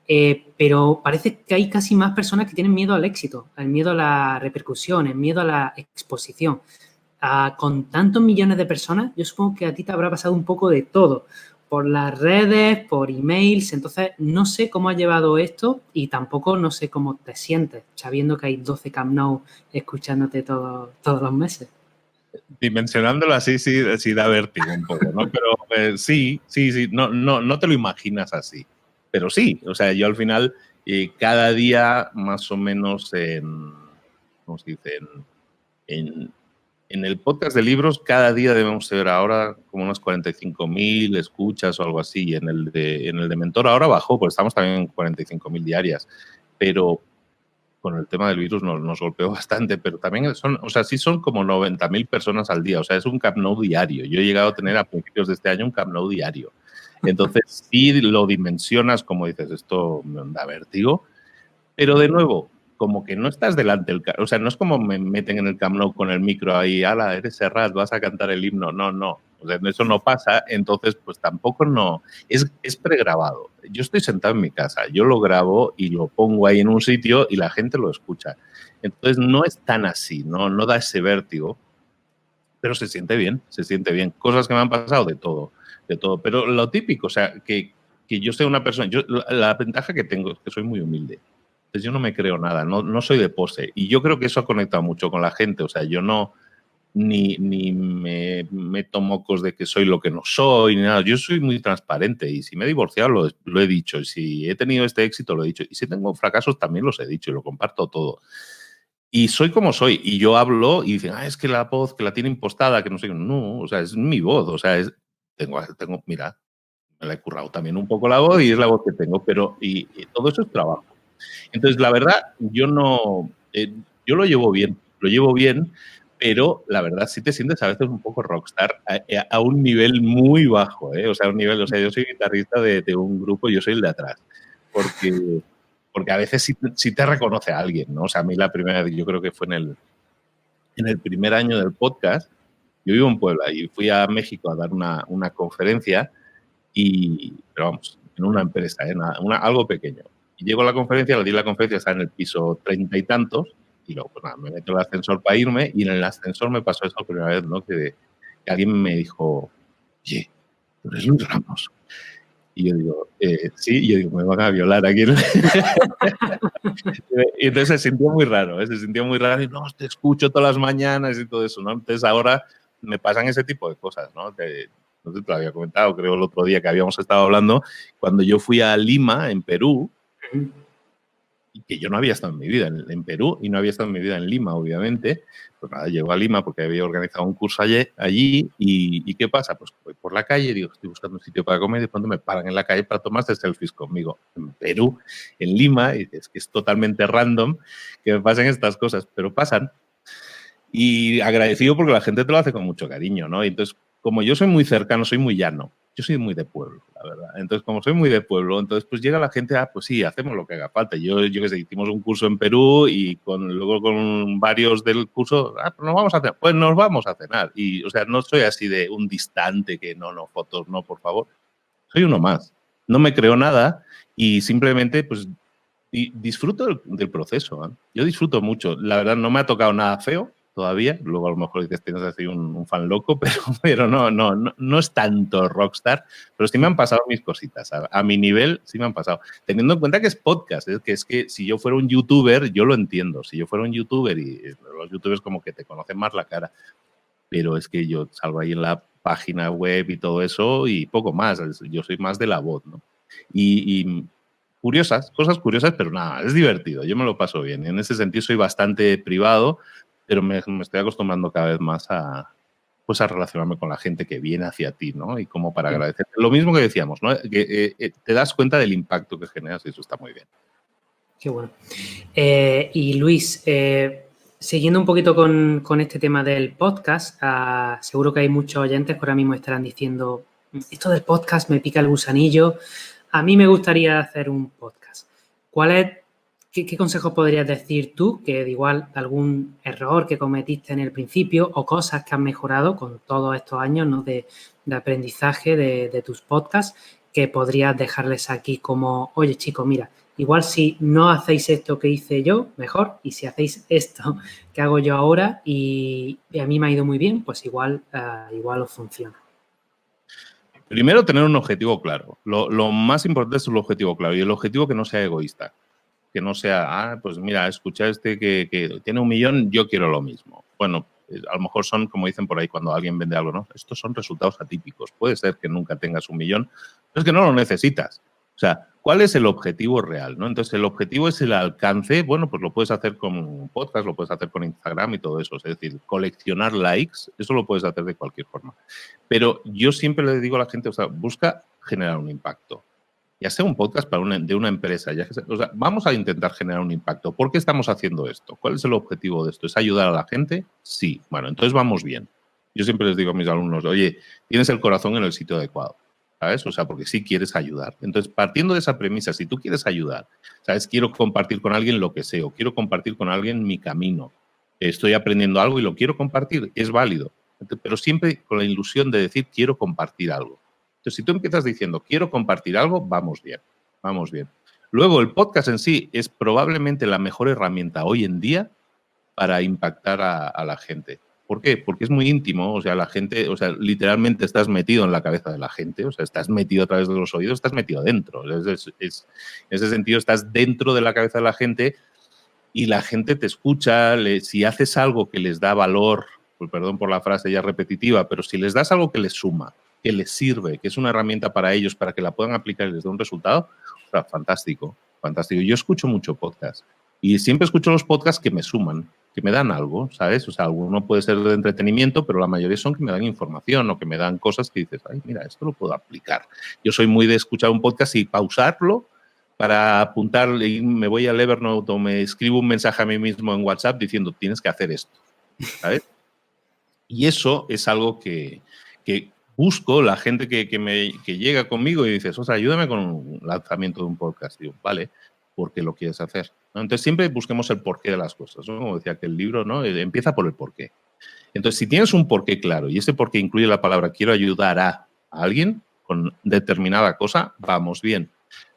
pero parece que hay casi más personas que tienen miedo al éxito, el miedo a la repercusión, el miedo a la exposición. Con tantos millones de personas, yo supongo que a ti te habrá pasado un poco de todo, por las redes, por emails. Entonces, no sé cómo has llevado esto y tampoco no sé cómo te sientes, sabiendo que hay 12 Camp Nou escuchándote todos los meses. Dimensionándolo así, sí da vértigo un poco, ¿no? Pero sí, no te lo imaginas así. Pero sí, o sea, yo al final, cada día más o menos ¿cómo se dice? En el podcast de libros, cada día debemos ser ahora como unos 45.000 escuchas o algo así. En el de Mentor ahora bajó, pues estamos también en 45.000 diarias. Pero con el tema del virus nos golpeó bastante, pero también sí son como 90.000 personas al día. O sea, es un Camp Nou diario. Yo he llegado a tener a principios de este año un Camp Nou diario. Entonces, sí lo dimensionas, como dices, esto me da vértigo. Pero de nuevo, como que no estás delante del... O sea, no es como me meten en el Camp Nou con el micro ahí, ala, eres Serrat, vas a cantar el himno. No. O sea, eso no pasa, entonces pues tampoco no... Es pregrabado. Yo estoy sentado en mi casa, yo lo grabo y lo pongo ahí en un sitio y la gente lo escucha. Entonces no es tan así, no da ese vértigo, pero se siente bien, se siente bien. Cosas que me han pasado de todo. Pero lo típico, o sea, que yo sea una persona... La ventaja que tengo es que soy muy humilde. Entonces yo no me creo nada, no soy de pose. Y yo creo que eso ha conectado mucho con la gente. O sea, yo no ni me meto mocos de que soy lo que no soy, ni nada. Yo soy muy transparente y si me he divorciado lo he dicho. Y si he tenido este éxito, lo he dicho. Y si tengo fracasos, también los he dicho y lo comparto todo. Y soy como soy. Y yo hablo y dicen, es que la voz, que la tiene impostada, que no sé. No, o sea, es mi voz. O sea, tengo, mira, me la he currado también un poco la voz y es la voz que tengo. Pero y todo eso es trabajo. Entonces, la verdad, yo yo lo llevo bien, pero la verdad sí te sientes a veces un poco rockstar a un nivel muy bajo, ¿eh? O sea, yo soy guitarrista de un grupo, yo soy el de atrás, porque a veces sí te reconoce a alguien, ¿no? O sea, a mí la primera vez, yo creo que fue en el primer año del podcast, yo vivo en Puebla y fui a México a dar una conferencia pero vamos, en una empresa, algo pequeño. Y llego a la conferencia, le di la conferencia, está en el piso 30 y tantos, y luego pues nada, me meto en el ascensor para irme, y en el ascensor me pasó eso la primera vez, ¿no? Que alguien me dijo, oye, ¿tú eres Luis Ramos? Y yo digo, sí, y yo digo, me van a violar aquí. Y entonces se sintió muy raro, y no, te escucho todas las mañanas y todo eso, ¿no? Entonces ahora me pasan ese tipo de cosas, ¿no? No sé si te lo había comentado, creo el otro día que habíamos estado hablando, cuando yo fui a Lima, en Perú, y que yo no había estado en mi vida en Perú y no había estado en mi vida en Lima, obviamente. Pues nada, llego a Lima porque había organizado un curso allí y ¿qué pasa? Pues voy por la calle, digo, estoy buscando un sitio para comer y de pronto me paran en la calle para tomarse selfies conmigo. En Perú, en Lima, y es que es totalmente random que me pasen estas cosas, pero pasan. Y agradecido porque la gente te lo hace con mucho cariño, ¿no? Y entonces, como yo soy muy cercano, soy muy llano, yo soy muy de pueblo, la verdad. Entonces, como soy muy de pueblo, entonces pues llega la gente, pues sí, hacemos lo que haga falta. Yo qué sé, hicimos un curso en Perú y luego con varios del curso, pues nos vamos a cenar. Pues nos vamos a cenar. Y, o sea, no soy así de un distante que no, fotos, no, por favor. Soy uno más. No me creo nada y simplemente, pues, disfruto del proceso, ¿eh? Yo disfruto mucho. La verdad, no me ha tocado nada feo todavía. Luego a lo mejor dices, tienes así un fan loco, pero no es tanto rockstar. Pero sí me han pasado mis cositas. A mi nivel sí me han pasado. Teniendo en cuenta que es podcast, es que si yo fuera un youtuber, yo lo entiendo. Si yo fuera un youtuber y los youtubers como que te conocen más la cara. Pero es que yo salgo ahí en la página web y todo eso y poco más. Yo soy más de la voz, ¿no? Y cosas curiosas, pero nada, es divertido, yo me lo paso bien. En ese sentido soy bastante privado, pero me estoy acostumbrando cada vez más a relacionarme con la gente que viene hacia ti, ¿no? Y como para agradecer. Lo mismo que decíamos, ¿no? Que te das cuenta del impacto que generas y eso está muy bien. Qué bueno. Y Luis, siguiendo un poquito con este tema del podcast, seguro que hay muchos oyentes que ahora mismo estarán diciendo, esto del podcast me pica el gusanillo, a mí me gustaría hacer un podcast. ¿Qué consejos podrías decir tú, que de igual algún error que cometiste en el principio o cosas que has mejorado con todos estos años, ¿no? de aprendizaje de tus podcasts, que podrías dejarles aquí como, oye chicos, mira, igual si no hacéis esto que hice yo, mejor, y si hacéis esto que hago yo ahora y a mí me ha ido muy bien, pues igual os funciona. Primero, tener un objetivo claro. Lo más importante es el objetivo claro y el objetivo que no sea egoísta. Que no sea, pues mira, escucha que tiene 1 millón, yo quiero lo mismo. Bueno, a lo mejor son, como dicen por ahí cuando alguien vende algo, ¿no? Estos son resultados atípicos. Puede ser que nunca tengas 1 millón, pero es que no lo necesitas. O sea, ¿cuál es el objetivo real, no? Entonces, el objetivo es el alcance. Bueno, pues lo puedes hacer con un podcast, lo puedes hacer con Instagram y todo eso. Es decir, coleccionar likes, eso lo puedes hacer de cualquier forma. Pero yo siempre le digo a la gente, o sea, busca generar un impacto. Ya sea un podcast de una empresa, o sea, vamos a intentar generar un impacto. ¿Por qué estamos haciendo esto? ¿Cuál es el objetivo de esto? ¿Es ayudar a la gente? Sí. Bueno, entonces vamos bien. Yo siempre les digo a mis alumnos, oye, tienes el corazón en el sitio adecuado, ¿sabes? O sea, porque sí quieres ayudar. Entonces, partiendo de esa premisa, si tú quieres ayudar, ¿sabes? Quiero compartir con alguien lo que sé o quiero compartir con alguien mi camino. Estoy aprendiendo algo y lo quiero compartir, es válido. Pero siempre con la ilusión de decir, quiero compartir algo. Entonces, si tú empiezas diciendo, quiero compartir algo, vamos bien, vamos bien. Luego, el podcast en sí es probablemente la mejor herramienta hoy en día para impactar a la gente. ¿Por qué? Porque es muy íntimo, o sea, la gente, o sea, literalmente estás metido en la cabeza de la gente, o sea, estás metido a través de los oídos, estás metido dentro. En ese sentido, estás dentro de la cabeza de la gente y la gente te escucha. Si haces algo que les da valor, pues perdón por la frase ya repetitiva, pero si les das algo que les suma, que les sirve, que es una herramienta para ellos, para que la puedan aplicar y les dé un resultado, o sea, fantástico, fantástico. Yo escucho mucho podcast y siempre escucho los podcasts que me suman, que me dan algo, ¿sabes? O sea, alguno puede ser de entretenimiento, pero la mayoría son que me dan información o que me dan cosas que dices, ay, mira, esto lo puedo aplicar. Yo soy muy de escuchar un podcast y pausarlo para apuntar, me voy al Evernote o me escribo un mensaje a mí mismo en WhatsApp diciendo, tienes que hacer esto, ¿sabes? Y eso es algo que busco, la gente que llega conmigo y dices, o sea, ayúdame con un lanzamiento de un podcast. Digo, vale, ¿por qué lo quieres hacer? ¿No? Entonces siempre busquemos el porqué de las cosas, ¿no? Como decía que el libro, ¿no? Empieza por el porqué. Entonces, si tienes un porqué claro y ese porqué incluye la palabra quiero ayudar a alguien con determinada cosa, vamos bien.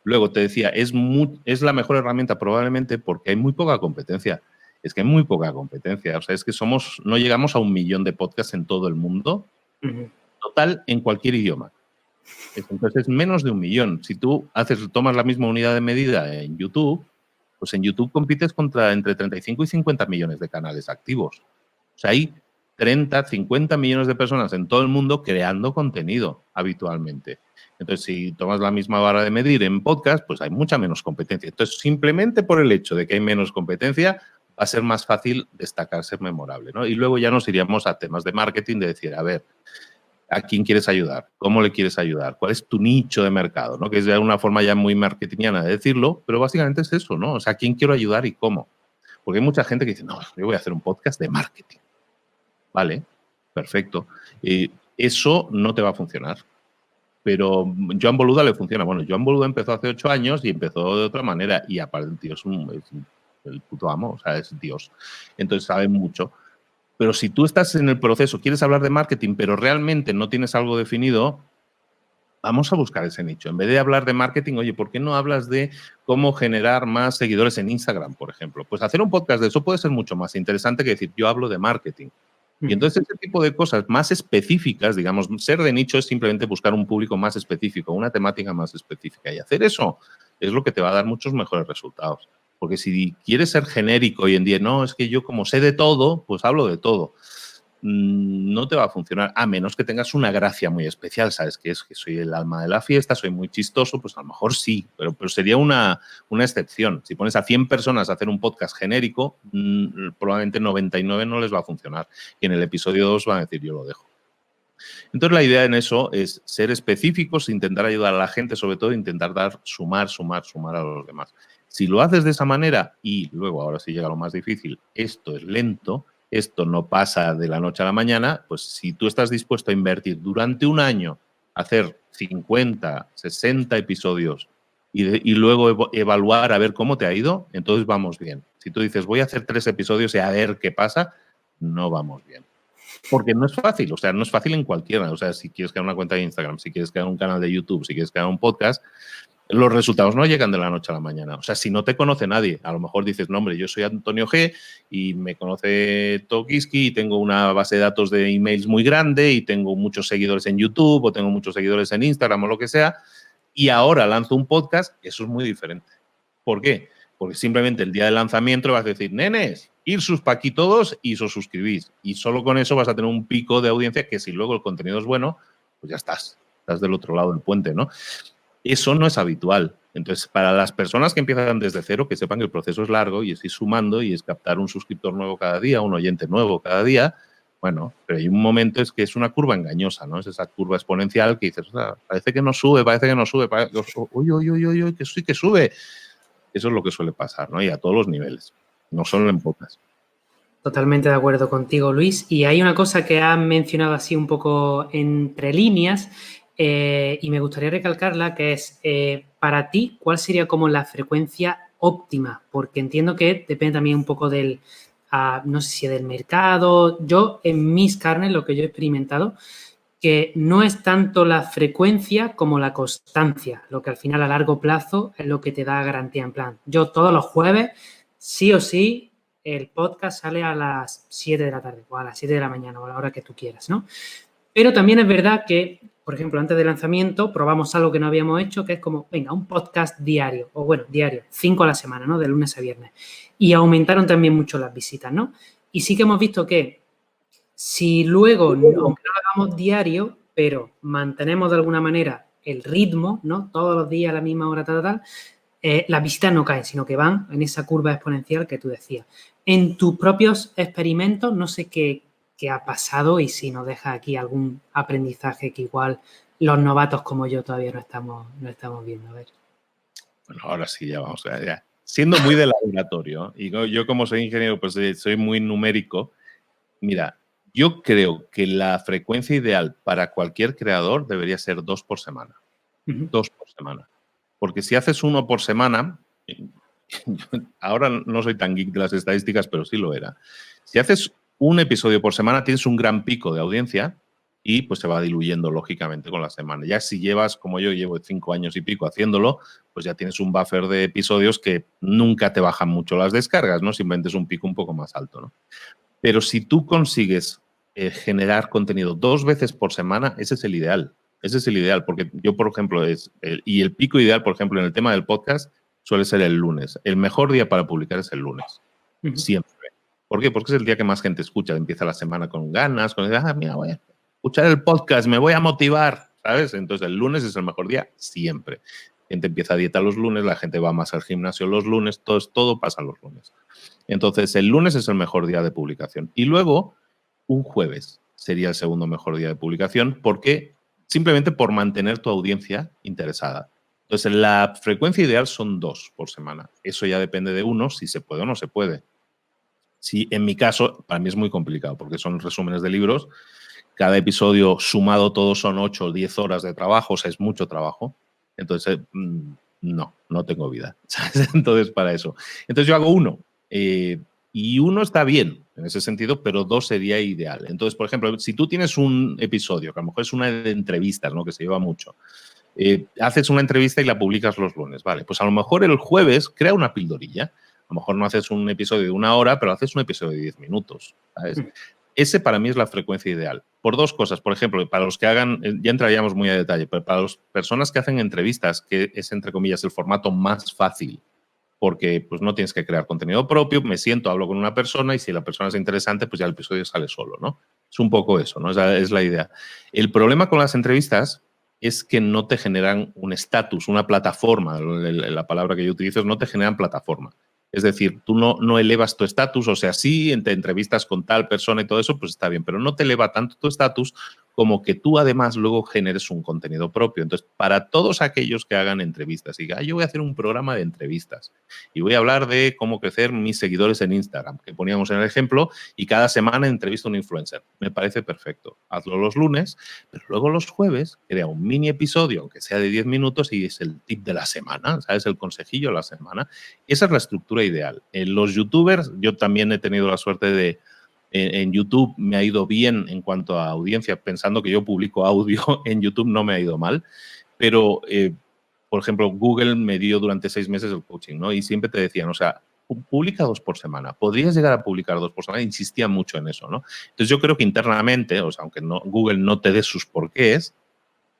Luego te decía, es la mejor herramienta probablemente porque hay muy poca competencia. Es que hay muy poca competencia. O sea, es que no llegamos a 1 millón de podcasts en todo el mundo, total, en cualquier idioma. Entonces, es menos de 1 millón. Si tú tomas la misma unidad de medida en YouTube, pues en YouTube compites contra entre 35 y 50 millones de canales activos. O sea, hay 30, 50 millones de personas en todo el mundo creando contenido habitualmente. Entonces, si tomas la misma vara de medir en podcast, pues hay mucha menos competencia. Entonces, simplemente por el hecho de que hay menos competencia, va a ser más fácil destacar, ser memorable, ¿no? Y luego ya nos iríamos a temas de marketing, de decir, a ver, ¿a quién quieres ayudar? ¿Cómo le quieres ayudar? ¿Cuál es tu nicho de mercado? ¿No? Que es de una forma ya muy marketingiana de decirlo, pero básicamente es eso, ¿no? O sea, ¿a quién quiero ayudar y cómo? Porque hay mucha gente que dice, no, yo voy a hacer un podcast de marketing. Vale, perfecto. Eso no te va a funcionar. Pero Joan Boluda le funciona. Bueno, Joan Boluda empezó hace 8 años y empezó de otra manera. Y aparte, el tío es el puto amo, o sea, es Dios. Entonces sabe mucho. Pero si tú estás en el proceso, quieres hablar de marketing, pero realmente no tienes algo definido, vamos a buscar ese nicho. En vez de hablar de marketing, oye, ¿por qué no hablas de cómo generar más seguidores en Instagram, por ejemplo? Pues hacer un podcast de eso puede ser mucho más interesante que decir, yo hablo de marketing. Y entonces ese tipo de cosas más específicas, digamos, ser de nicho es simplemente buscar un público más específico, una temática más específica. Y hacer eso es lo que te va a dar muchos mejores resultados. Porque si quieres ser genérico hoy en día, no, es que yo como sé de todo, pues hablo de todo. No te va a funcionar, a menos que tengas una gracia muy especial, ¿sabes? Que es que soy el alma de la fiesta, soy muy chistoso, pues a lo mejor sí, pero sería una excepción. Si pones a 100 personas a hacer un podcast genérico, probablemente 99 no les va a funcionar. Y en el episodio 2 van a decir, yo lo dejo. Entonces, la idea en eso es ser específicos, intentar ayudar a la gente, sobre todo intentar sumar a los demás. Si lo haces de esa manera y luego, ahora sí llega lo más difícil, esto es lento, esto no pasa de la noche a la mañana, pues si tú estás dispuesto a invertir durante un año, hacer 50, 60 episodios y luego evaluar a ver cómo te ha ido, entonces vamos bien. Si tú dices, voy a hacer 3 episodios y a ver qué pasa, no vamos bien. Porque no es fácil, o sea, no es fácil en cualquiera. O sea, si quieres crear una cuenta de Instagram, si quieres crear un canal de YouTube, si quieres crear un podcast, los resultados no llegan de la noche a la mañana. O sea, si no te conoce nadie, a lo mejor dices, no, hombre, yo soy Antonio G y me conoce Tokiski y tengo una base de datos de emails muy grande y tengo muchos seguidores en YouTube o tengo muchos seguidores en Instagram o lo que sea, y ahora lanzo un podcast, eso es muy diferente. ¿Por qué? Porque simplemente el día del lanzamiento vas a decir, nenes, ir sus pa' aquí todos y os suscribís. Y solo con eso vas a tener un pico de audiencia que si luego el contenido es bueno, pues ya estás del otro lado del puente, ¿no? Eso no es habitual. Entonces, para las personas que empiezan desde cero, que sepan que el proceso es largo y es ir sumando y es captar un suscriptor nuevo cada día, un oyente nuevo cada día. Bueno, pero hay un momento es que es una curva engañosa, ¿no? Es esa curva exponencial que dices, o sea, parece que no sube, uy, uy, uy, uy, que sí que sube. Eso es lo que suele pasar, ¿no? Y a todos los niveles, no solo en podcast. Totalmente de acuerdo contigo, Luis. Y hay una cosa que has mencionado así un poco entre líneas y me gustaría recalcarla, que es, para ti, ¿cuál sería como la frecuencia óptima? Porque entiendo que depende también un poco del, no sé si del mercado. Yo, en mis carnes, lo que yo he experimentado, que no es tanto la frecuencia como la constancia, lo que al final a largo plazo es lo que te da garantía. En plan, yo todos los jueves, sí o sí, el podcast sale a las 7 de la tarde o a las 7 de la mañana o a la hora que tú quieras, ¿no? Pero también es verdad que, por ejemplo, antes del lanzamiento probamos algo que no habíamos hecho, que es como, venga, un podcast diario, o bueno, diario, 5 a la semana, ¿no? De lunes a viernes. Y aumentaron también mucho las visitas, ¿no? Y sí que hemos visto que si luego, aunque no lo hagamos diario, pero mantenemos de alguna manera el ritmo, ¿no? Todos los días a la misma hora, tal, las visitas no caen, sino que van en esa curva exponencial que tú decías. En tus propios experimentos, no sé qué ha pasado y si nos deja aquí algún aprendizaje que igual los novatos como yo todavía no estamos viendo. A ver. Bueno, ahora sí, ya vamos. Ya. Siendo muy de laboratorio, y yo como soy ingeniero, pues soy muy numérico. Mira, yo creo que la frecuencia ideal para cualquier creador debería ser 2 por semana. 2 por semana. Porque si haces 1 por semana, ahora no soy tan geek de las estadísticas, pero sí lo era. Si haces un episodio por semana, tienes un gran pico de audiencia y pues se va diluyendo lógicamente con la semana. Ya si llevas, como yo llevo 5 años y pico haciéndolo, pues ya tienes un buffer de episodios que nunca te bajan mucho las descargas, ¿no? Simplemente es un pico un poco más alto, ¿no? Pero si tú consigues generar contenido 2 veces por semana, ese es el ideal. Ese es el ideal, porque yo, por ejemplo, y el pico ideal, por ejemplo, en el tema del podcast, suele ser el lunes. El mejor día para publicar es el lunes. Siempre. ¿Por qué? Porque es el día que más gente escucha. Empieza la semana con ganas, mira, voy a escuchar el podcast, me voy a motivar, ¿sabes? Entonces, el lunes es el mejor día siempre. La gente empieza a dieta los lunes, la gente va más al gimnasio los lunes, todo pasa los lunes. Entonces, el lunes es el mejor día de publicación. Y luego, un jueves sería el segundo mejor día de publicación, porque simplemente por mantener tu audiencia interesada. Entonces, la frecuencia ideal son 2 por semana. Eso ya depende de uno, si se puede o no se puede. Si en mi caso, para mí es muy complicado, porque son resúmenes de libros. Cada episodio sumado todos son 8 o 10 horas de trabajo, o sea, es mucho trabajo. Entonces, no tengo vida. ¿Sabes? Entonces, para eso. Entonces, yo hago uno. Y uno está bien en ese sentido, pero 2 sería ideal. Entonces, por ejemplo, si tú tienes un episodio, que a lo mejor es una de entrevistas, ¿no? Que se lleva mucho, haces una entrevista y la publicas los lunes, vale, pues a lo mejor el jueves crea una pildorilla. A lo mejor no haces un episodio de 1 hora, pero haces un episodio de 10 minutos, ¿sabes? Ese para mí es la frecuencia ideal. Por 2 cosas. Por ejemplo, para los que hagan, ya entraríamos muy a detalle, pero para las personas que hacen entrevistas, que es, entre comillas, el formato más fácil, porque pues no tienes que crear contenido propio, me siento, hablo con una persona y si la persona es interesante, pues ya el episodio sale solo, ¿no? Es un poco eso, ¿no? Esa es la idea. El problema con las entrevistas es que no te generan un estatus, una plataforma. La palabra que yo utilizo es no te generan plataforma. Es decir, tú no elevas tu estatus, o sea, sí, te entrevistas con tal persona y todo eso, pues está bien, pero no te eleva tanto tu estatus como que tú además luego generes un contenido propio. Entonces, para todos aquellos que hagan entrevistas, diga, yo voy a hacer un programa de entrevistas y voy a hablar de cómo crecer mis seguidores en Instagram, que poníamos en el ejemplo, y cada semana entrevisto a un influencer. Me parece perfecto. Hazlo los lunes, pero luego los jueves crea un mini episodio, aunque sea de 10 minutos, y es el tip de la semana, ¿sabes? El consejillo de la semana. Esa es la estructura ideal. Los youtubers, yo también he tenido la suerte de En YouTube me ha ido bien en cuanto a audiencia, pensando que yo publico audio en YouTube no me ha ido mal, pero, por ejemplo, Google me dio durante 6 meses el coaching, ¿no? Y siempre te decían, o sea, publica 2 por semana. ¿Podrías llegar a publicar 2 por semana? Insistía mucho en eso, ¿no? Entonces yo creo que internamente, o sea, aunque Google no te dé sus porqués,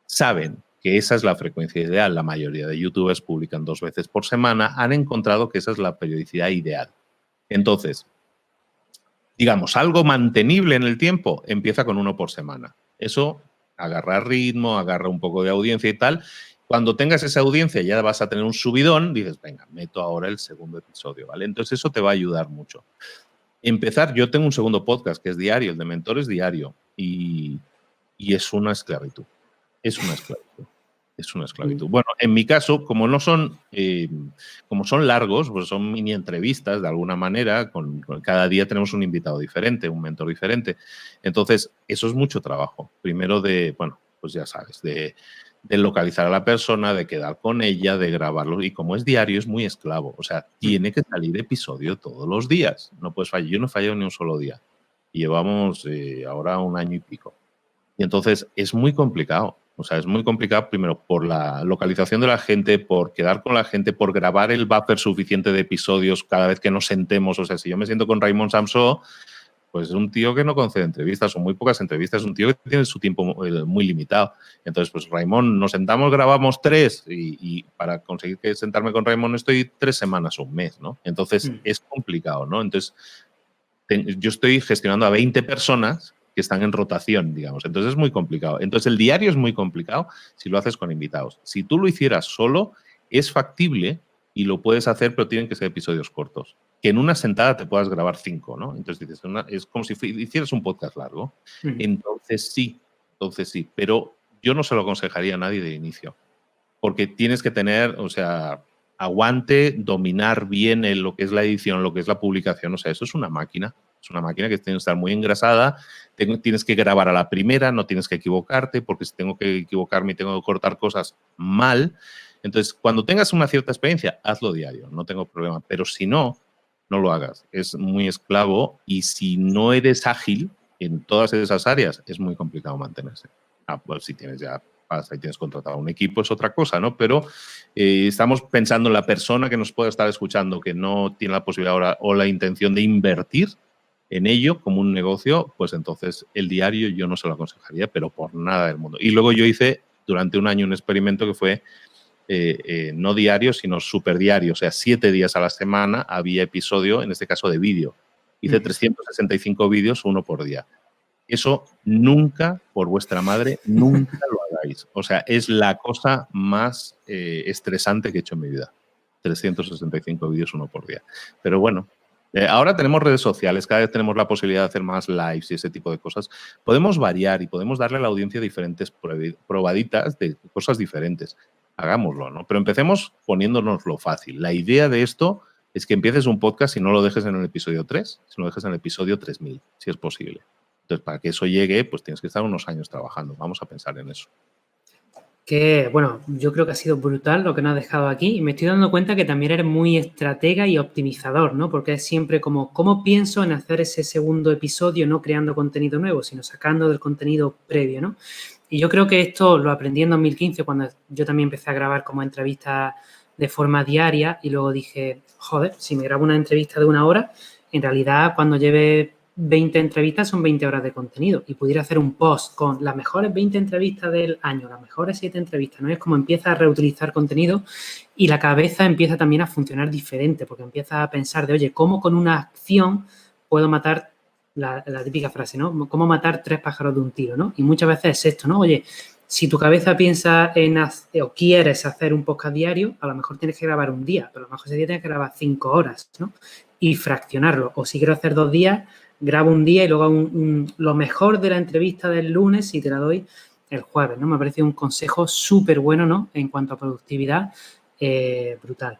saben que esa es la frecuencia ideal. La mayoría de youtubers publican 2 veces por semana, han encontrado que esa es la periodicidad ideal. Entonces, digamos, algo mantenible en el tiempo, empieza con 1 por semana. Eso agarra ritmo, agarra un poco de audiencia y tal. Cuando tengas esa audiencia ya vas a tener un subidón, dices, venga, meto ahora el segundo episodio, ¿vale? Entonces eso te va a ayudar mucho. Empezar, yo tengo un segundo podcast que es diario, el de Mentores diario, y es una esclavitud. Es una esclavitud. Es una esclavitud. Bueno, en mi caso, como no son, como son largos, pues son mini entrevistas de alguna manera, cada día tenemos un invitado diferente, un mentor diferente. Entonces, eso es mucho trabajo. Primero bueno, pues ya sabes, de localizar a la persona, de quedar con ella, de grabarlo. Y como es diario, es muy esclavo. O sea, tiene que salir episodio todos los días. No puedes fallar. Yo no he fallado ni un solo día. Y llevamos ahora 1 año y pico. Y entonces es muy complicado. O sea, es muy complicado primero por la localización de la gente, por quedar con la gente, por grabar el buffer suficiente de episodios cada vez que nos sentemos. O sea, si yo me siento con Raymond Samsó, pues es un tío que no concede entrevistas o muy pocas entrevistas, es un tío que tiene su tiempo muy limitado. Entonces, pues Raymond, nos sentamos, grabamos 3 y para conseguir que sentarme con Raymond estoy 3 semanas o un mes, ¿no? Entonces, es complicado, ¿no? Entonces, yo estoy gestionando a 20 personas que están en rotación, digamos. Entonces es muy complicado. Entonces el diario es muy complicado si lo haces con invitados. Si tú lo hicieras solo, es factible y lo puedes hacer, pero tienen que ser episodios cortos. Que en una sentada te puedas grabar 5, ¿no? Entonces dices, es como si hicieras un podcast largo. Entonces sí, pero yo no se lo aconsejaría a nadie de inicio. Porque tienes que tener, o sea, aguante, dominar bien lo que es la edición, lo que es la publicación. O sea, eso es una máquina. Es una máquina que tiene que estar muy engrasada. Tienes que grabar a la primera, no tienes que equivocarte, porque si tengo que equivocarme y tengo que cortar cosas mal. Entonces, cuando tengas una cierta experiencia, hazlo diario, no tengo problema. Pero si no, no lo hagas. Es muy esclavo y si no eres ágil en todas esas áreas, es muy complicado mantenerse. Pues si tienes ya pasa y tienes contratado un equipo es otra cosa, ¿no? Pero estamos pensando en la persona que nos pueda estar escuchando que no tiene la posibilidad ahora o la intención de invertir en ello como un negocio, pues entonces el diario yo no se lo aconsejaría, pero por nada del mundo. Y luego yo hice durante 1 año un experimento que fue no diario, sino superdiario, o sea, 7 días a la semana había episodio, en este caso de vídeo. Hice 365 vídeos, 1 por día. Eso nunca, por vuestra madre, nunca lo hagáis. O sea, es la cosa más estresante que he hecho en mi vida. 365 vídeos, 1 por día. Pero bueno, ahora tenemos redes sociales, cada vez tenemos la posibilidad de hacer más lives y ese tipo de cosas. Podemos variar y podemos darle a la audiencia diferentes probaditas de cosas diferentes. Hagámoslo, ¿no? Pero empecemos poniéndonos lo fácil. La idea de esto es que empieces un podcast y no lo dejes en el episodio 3, sino lo dejes en el episodio 3000, si es posible. Entonces, para que eso llegue, pues tienes que estar unos años trabajando. Vamos a pensar en eso. Que, bueno, yo creo que ha sido brutal lo que nos has dejado aquí y me estoy dando cuenta que también eres muy estratega y optimizador, ¿no? Porque es siempre como, ¿cómo pienso en hacer ese segundo episodio, no creando contenido nuevo, sino sacando del contenido previo, ¿no? Y yo creo que esto lo aprendí en 2015 cuando yo también empecé a grabar como entrevistas de forma diaria y luego dije, joder, si me grabo una entrevista de 1 hora, en realidad cuando lleve 20 entrevistas son 20 horas de contenido y pudiera hacer un post con las mejores 20 entrevistas del año, las mejores 7 entrevistas, ¿no? Es como empieza a reutilizar contenido y la cabeza empieza también a funcionar diferente porque empieza a pensar de, oye, ¿cómo con una acción puedo matar la típica frase, ¿no? ¿Cómo matar 3 pájaros de un tiro, ¿no? Y muchas veces es esto, ¿no? Oye, si tu cabeza piensa en o quieres hacer un podcast diario, a lo mejor tienes que grabar un día, pero a lo mejor ese día tienes que grabar 5 horas, ¿no? Y fraccionarlo. O si quiero hacer 2 días, grabo un día y luego hago lo mejor de la entrevista del lunes y te la doy el jueves, ¿no? Me ha parecido un consejo súper bueno, ¿no? En cuanto a productividad, brutal.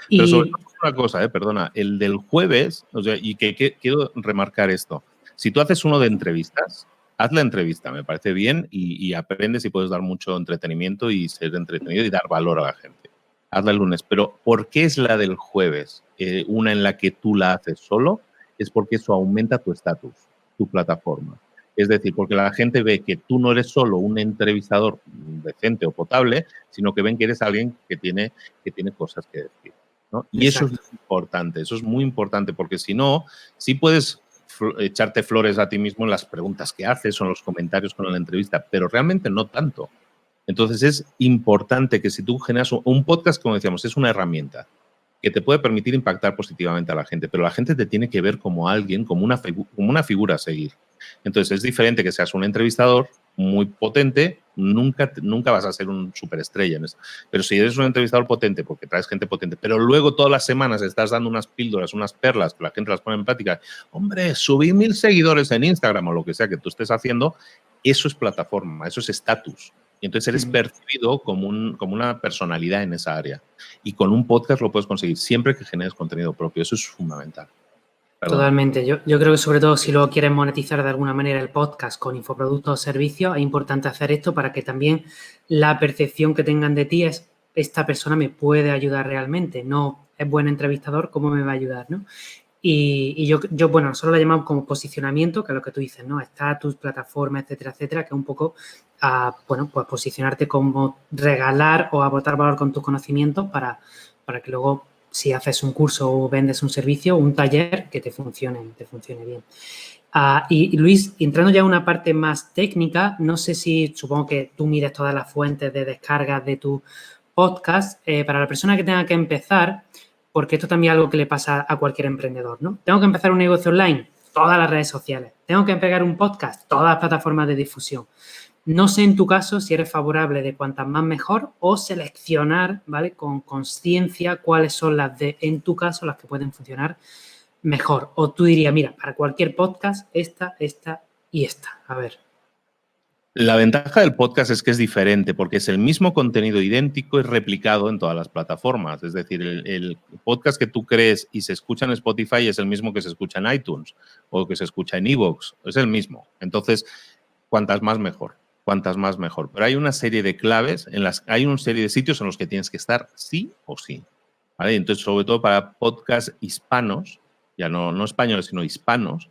Pero sobre todo una cosa, perdona, el del jueves, o sea, y que quiero remarcar esto. Si tú haces uno de entrevistas, haz la entrevista, me parece bien, y aprendes y puedes dar mucho entretenimiento y ser entretenido y dar valor a la gente. Hazla el lunes. Pero ¿por qué es la del jueves una en la que tú la haces solo es porque eso aumenta tu estatus, tu plataforma. Es decir, porque la gente ve que tú no eres solo un entrevistador decente o potable, sino que ven que eres alguien que tiene cosas que decir, ¿no? Y Exacto. eso es muy importante, porque si no, sí puedes echarte flores a ti mismo en las preguntas que haces o en los comentarios con la entrevista, pero realmente no tanto. Entonces es importante que si tú generas un podcast, como decíamos, es una herramienta que te puede permitir impactar positivamente a la gente, pero la gente te tiene que ver como alguien, como una figura a seguir. Entonces es diferente que seas un entrevistador muy potente, nunca vas a ser un superestrella en eso. Pero si eres un entrevistador potente, porque traes gente potente, pero luego todas las semanas estás dando unas píldoras, unas perlas, que la gente las pone en práctica, hombre, subí 1000 seguidores en Instagram o lo que sea que tú estés haciendo, eso es plataforma, eso es estatus. Y entonces eres percibido como una personalidad en esa área. Y con un podcast lo puedes conseguir siempre que generes contenido propio. Eso es fundamental. Perdón. Totalmente. Yo creo que sobre todo si luego quieres monetizar de alguna manera el podcast con infoproductos o servicios, es importante hacer esto para que también la percepción que tengan de ti es esta persona me puede ayudar realmente, no es buen entrevistador, ¿cómo me va a ayudar? ¿No? Y yo, bueno, nosotros lo llamamos como posicionamiento, que es lo que tú dices, ¿no? Estatus, plataforma, etcétera, etcétera, que es un poco, bueno, pues posicionarte como regalar o aportar valor con tus conocimientos para que luego, si haces un curso o vendes un servicio, un taller, que te funcione bien. Y Luis, entrando ya a una parte más técnica, no sé si, supongo que tú mires todas las fuentes de descargas de tu podcast, para la persona que tenga que empezar, porque esto también es algo que le pasa a cualquier emprendedor, ¿no? Tengo que empezar un negocio online, todas las redes sociales. Tengo que pegar un podcast, todas las plataformas de difusión. No sé en tu caso si eres favorable de cuantas más mejor o seleccionar, ¿vale? Con conciencia cuáles son las en tu caso, las que pueden funcionar mejor. O tú dirías, mira, para cualquier podcast, esta y esta. A ver. La ventaja del podcast es que es diferente porque es el mismo contenido idéntico y replicado en todas las plataformas. Es decir, el podcast que tú crees y se escucha en Spotify es el mismo que se escucha en iTunes o que se escucha en iVoox. Es el mismo. Entonces, cuantas más mejor. Cuantas más mejor. Pero hay una serie de claves, hay una serie de sitios en los que tienes que estar sí o sí. ¿Vale? Entonces, sobre todo para podcasts hispanos, ya no españoles, sino hispanos,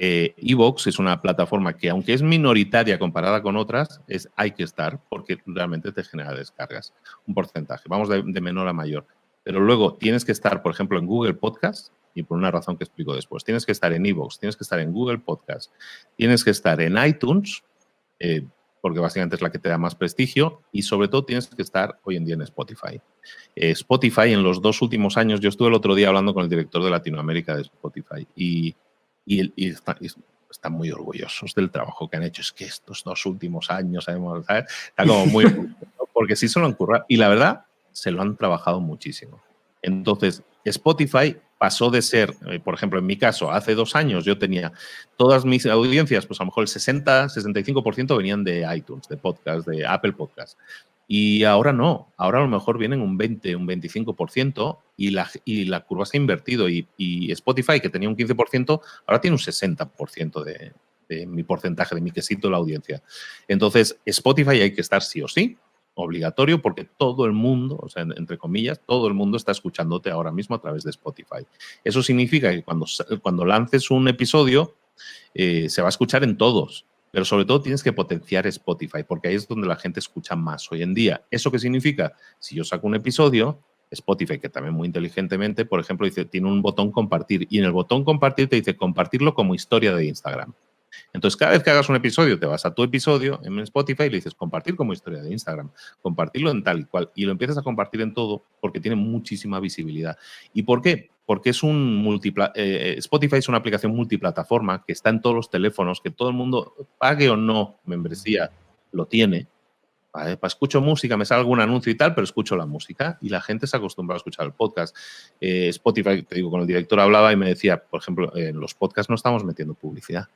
iVoox es una plataforma que, aunque es minoritaria comparada con otras, hay que estar porque realmente te genera descargas, un porcentaje. Vamos de menor a mayor. Pero luego tienes que estar, por ejemplo, en Google Podcast, y por una razón que explico después. Tienes que estar en iVoox, tienes que estar en Google Podcast, tienes que estar en iTunes, porque básicamente es la que te da más prestigio, y sobre todo tienes que estar hoy en día en Spotify. Spotify, en los 2 últimos años, yo estuve el otro día hablando con el director de Latinoamérica de Spotify y están muy orgullosos del trabajo que han hecho. Es que estos 2 últimos años, ¿sabes? Está como muy orgulloso, porque sí se lo han currado. Y la verdad, se lo han trabajado muchísimo. Entonces, Spotify pasó de ser, por ejemplo, en mi caso, hace 2 años yo tenía todas mis audiencias, pues a lo mejor el 60-65% venían de iTunes, de podcast, de Apple Podcast. Y ahora no, ahora a lo mejor vienen un 20, un 25% y la curva se ha invertido y Spotify, que tenía un 15%, ahora tiene un 60% de mi porcentaje, de mi quesito de la audiencia. Entonces, Spotify hay que estar sí o sí, obligatorio, porque todo el mundo, o sea, entre comillas, todo el mundo está escuchándote ahora mismo a través de Spotify. Eso significa que cuando lances un episodio, se va a escuchar en todos. Pero sobre todo tienes que potenciar Spotify, porque ahí es donde la gente escucha más hoy en día. ¿Eso qué significa? Si yo saco un episodio, Spotify, que también muy inteligentemente, por ejemplo, tiene un botón compartir, y en el botón compartir te dice compartirlo como historia de Instagram. Entonces, cada vez que hagas un episodio, te vas a tu episodio en Spotify y le dices compartir como historia de Instagram, compartirlo en tal y cual, y lo empiezas a compartir en todo porque tiene muchísima visibilidad. ¿Y por qué? Porque es Spotify es una aplicación multiplataforma que está en todos los teléfonos, que todo el mundo, pague o no membresía, lo tiene. ¿Vale? Para escucho música, me sale algún anuncio y tal, pero escucho la música y la gente se acostumbra a escuchar el podcast. Spotify, te digo, con el director hablaba y me decía, por ejemplo, en los podcasts no estamos metiendo publicidad.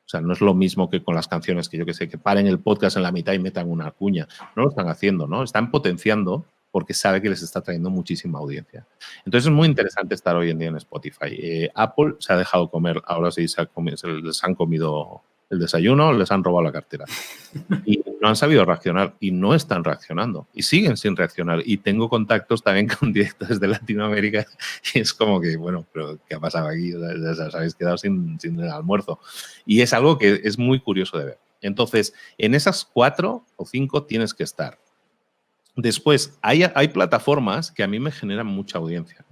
O sea, no es lo mismo que con las canciones, que yo que sé, que paren el podcast en la mitad y metan una cuña. No lo están haciendo, ¿no? Están potenciando porque sabe que les está trayendo muchísima audiencia. Entonces es muy interesante estar hoy en día en Spotify. Apple se ha dejado comer, ahora sí les han comido el desayuno, les han robado la cartera. Y no han sabido reaccionar y no están reaccionando y siguen sin reaccionar. Y tengo contactos también con directores de Latinoamérica y es como que, bueno, pero ¿qué ha pasado aquí? Os habéis quedado sin el almuerzo. Y es algo que es muy curioso de ver. Entonces, en esas 4 o 5 tienes que estar. Después, hay plataformas que a mí me generan mucha audiencia,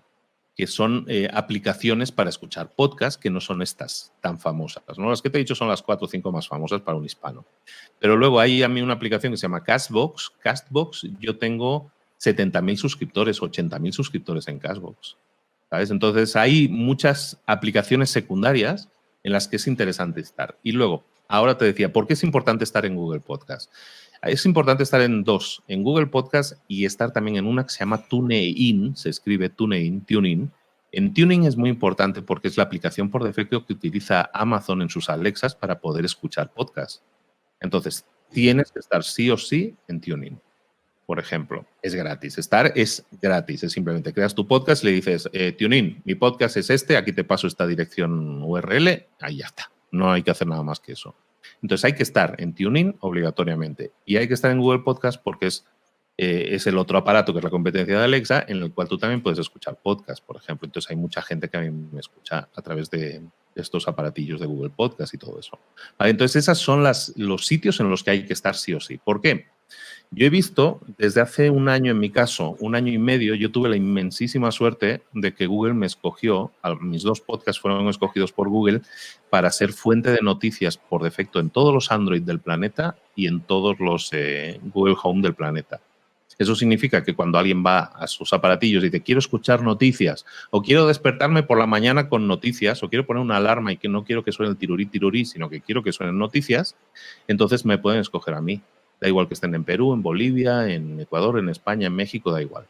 que son aplicaciones para escuchar podcasts que no son estas tan famosas, ¿no? Las que te he dicho son las 4 o 5 más famosas para un hispano. Pero luego hay a mí una aplicación que se llama Castbox. Castbox, yo tengo 70.000 suscriptores, 80.000 suscriptores en Castbox, ¿sabes? Entonces hay muchas aplicaciones secundarias en las que es interesante estar. Y luego, ahora te decía, ¿por qué es importante estar en Google Podcast? Es importante estar en 2, en Google Podcast y estar también en una que se llama TuneIn, se escribe TuneIn. En Tuning es muy importante porque es la aplicación por defecto que utiliza Amazon en sus Alexas para poder escuchar podcasts. Entonces, tienes que estar sí o sí en Tuning. Por ejemplo, es gratis. Estar es gratis. Es simplemente creas tu podcast y le dices, TuneIn, mi podcast es este, aquí te paso esta dirección URL, ahí ya está. No hay que hacer nada más que eso. Entonces hay que estar en TuneIn obligatoriamente y hay que estar en Google Podcast porque es el otro aparato que es la competencia de Alexa en el cual tú también puedes escuchar podcast, por ejemplo. Entonces hay mucha gente que a mí me escucha a través de estos aparatillos de Google Podcast y todo eso. Vale, entonces esos son los sitios en los que hay que estar sí o sí. ¿Por qué? Yo he visto desde hace un año, en mi caso, 1 año y medio, yo tuve la inmensísima suerte de que Google me escogió, mis 2 podcasts fueron escogidos por Google para ser fuente de noticias por defecto en todos los Android del planeta y en todos los Google Home del planeta. Eso significa que cuando alguien va a sus aparatillos y dice quiero escuchar noticias o quiero despertarme por la mañana con noticias o quiero poner una alarma y que no quiero que suene el tirurí, sino que quiero que suenen noticias, entonces me pueden escoger a mí. Da igual que estén en Perú, en Bolivia, en Ecuador, en España, en México, da igual.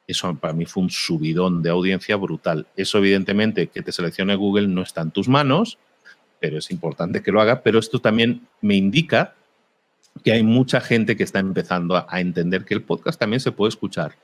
Eso para mí fue un subidón de audiencia brutal. Eso evidentemente que te seleccione Google no está en tus manos, pero es importante que lo haga. Pero esto también me indica que hay mucha gente que está empezando a entender que el podcast también se puede escuchar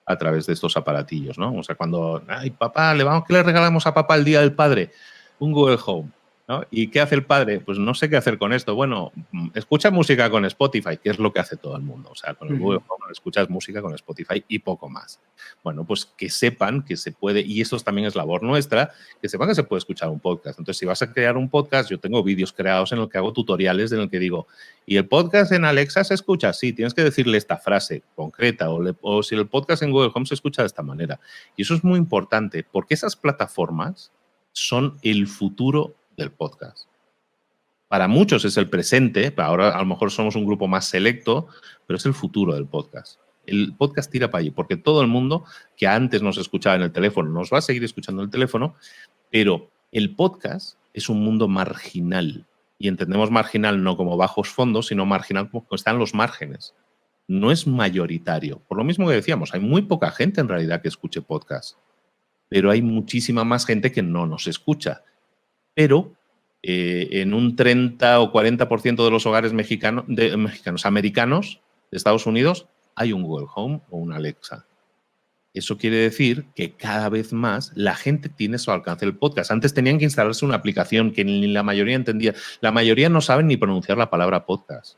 a través de estos aparatillos, ¿no? O sea, cuando, ay, papá, ¿qué le regalamos a papá el Día del Padre? Un Google Home, ¿no? ¿Y qué hace el padre? Pues no sé qué hacer con esto. Bueno, escucha música con Spotify, que es lo que hace todo el mundo. O sea, con el Google Home escuchas música con Spotify y poco más. Bueno, pues que sepan que se puede, y eso también es labor nuestra, que sepan que se puede escuchar un podcast. Entonces, si vas a crear un podcast, yo tengo vídeos creados en los que hago tutoriales en el que digo, ¿y el podcast en Alexa se escucha? Sí, tienes que decirle esta frase concreta o si el podcast en Google Home se escucha de esta manera. Y eso es muy importante porque esas plataformas son el futuro del podcast. Para muchos es el presente, ahora a lo mejor somos un grupo más selecto, pero es el futuro del podcast. El podcast tira para allí porque todo el mundo que antes nos escuchaba en el teléfono nos va a seguir escuchando en el teléfono, pero el podcast es un mundo marginal. Y entendemos marginal no como bajos fondos, sino marginal como están los márgenes. No es mayoritario. Por lo mismo que decíamos, hay muy poca gente en realidad que escuche podcast, pero hay muchísima más gente que no nos escucha. Pero en un 30 o 40% de los hogares americanos de Estados Unidos hay un Google Home o un Alexa. Eso quiere decir que cada vez más la gente tiene a su alcance el podcast. Antes tenían que instalarse una aplicación que ni la mayoría entendía. La mayoría no saben ni pronunciar la palabra podcast.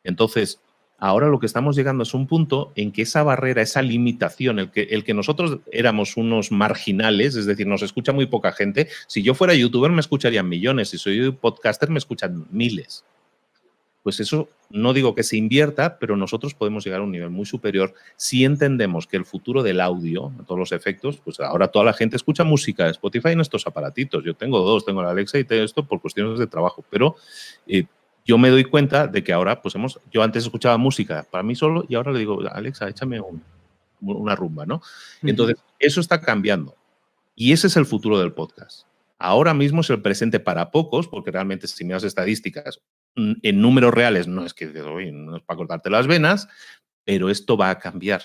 Entonces, ahora lo que estamos llegando es un punto en que esa barrera, esa limitación, el que nosotros éramos unos marginales, es decir, nos escucha muy poca gente. Si yo fuera youtuber me escucharían millones, si soy podcaster me escuchan miles. Pues eso no digo que se invierta, pero nosotros podemos llegar a un nivel muy superior si entendemos que el futuro del audio, a todos los efectos, pues ahora toda la gente escucha música de Spotify en estos aparatitos. Yo tengo 2, tengo la Alexa y tengo esto por cuestiones de trabajo, pero yo me doy cuenta de que ahora, pues yo antes escuchaba música para mí solo y ahora le digo, Alexa, échame una rumba, ¿no? Entonces, eso está cambiando y ese es el futuro del podcast. Ahora mismo es el presente para pocos, porque realmente si miras estadísticas, en números reales no es que no es para cortarte las venas, pero esto va a cambiar.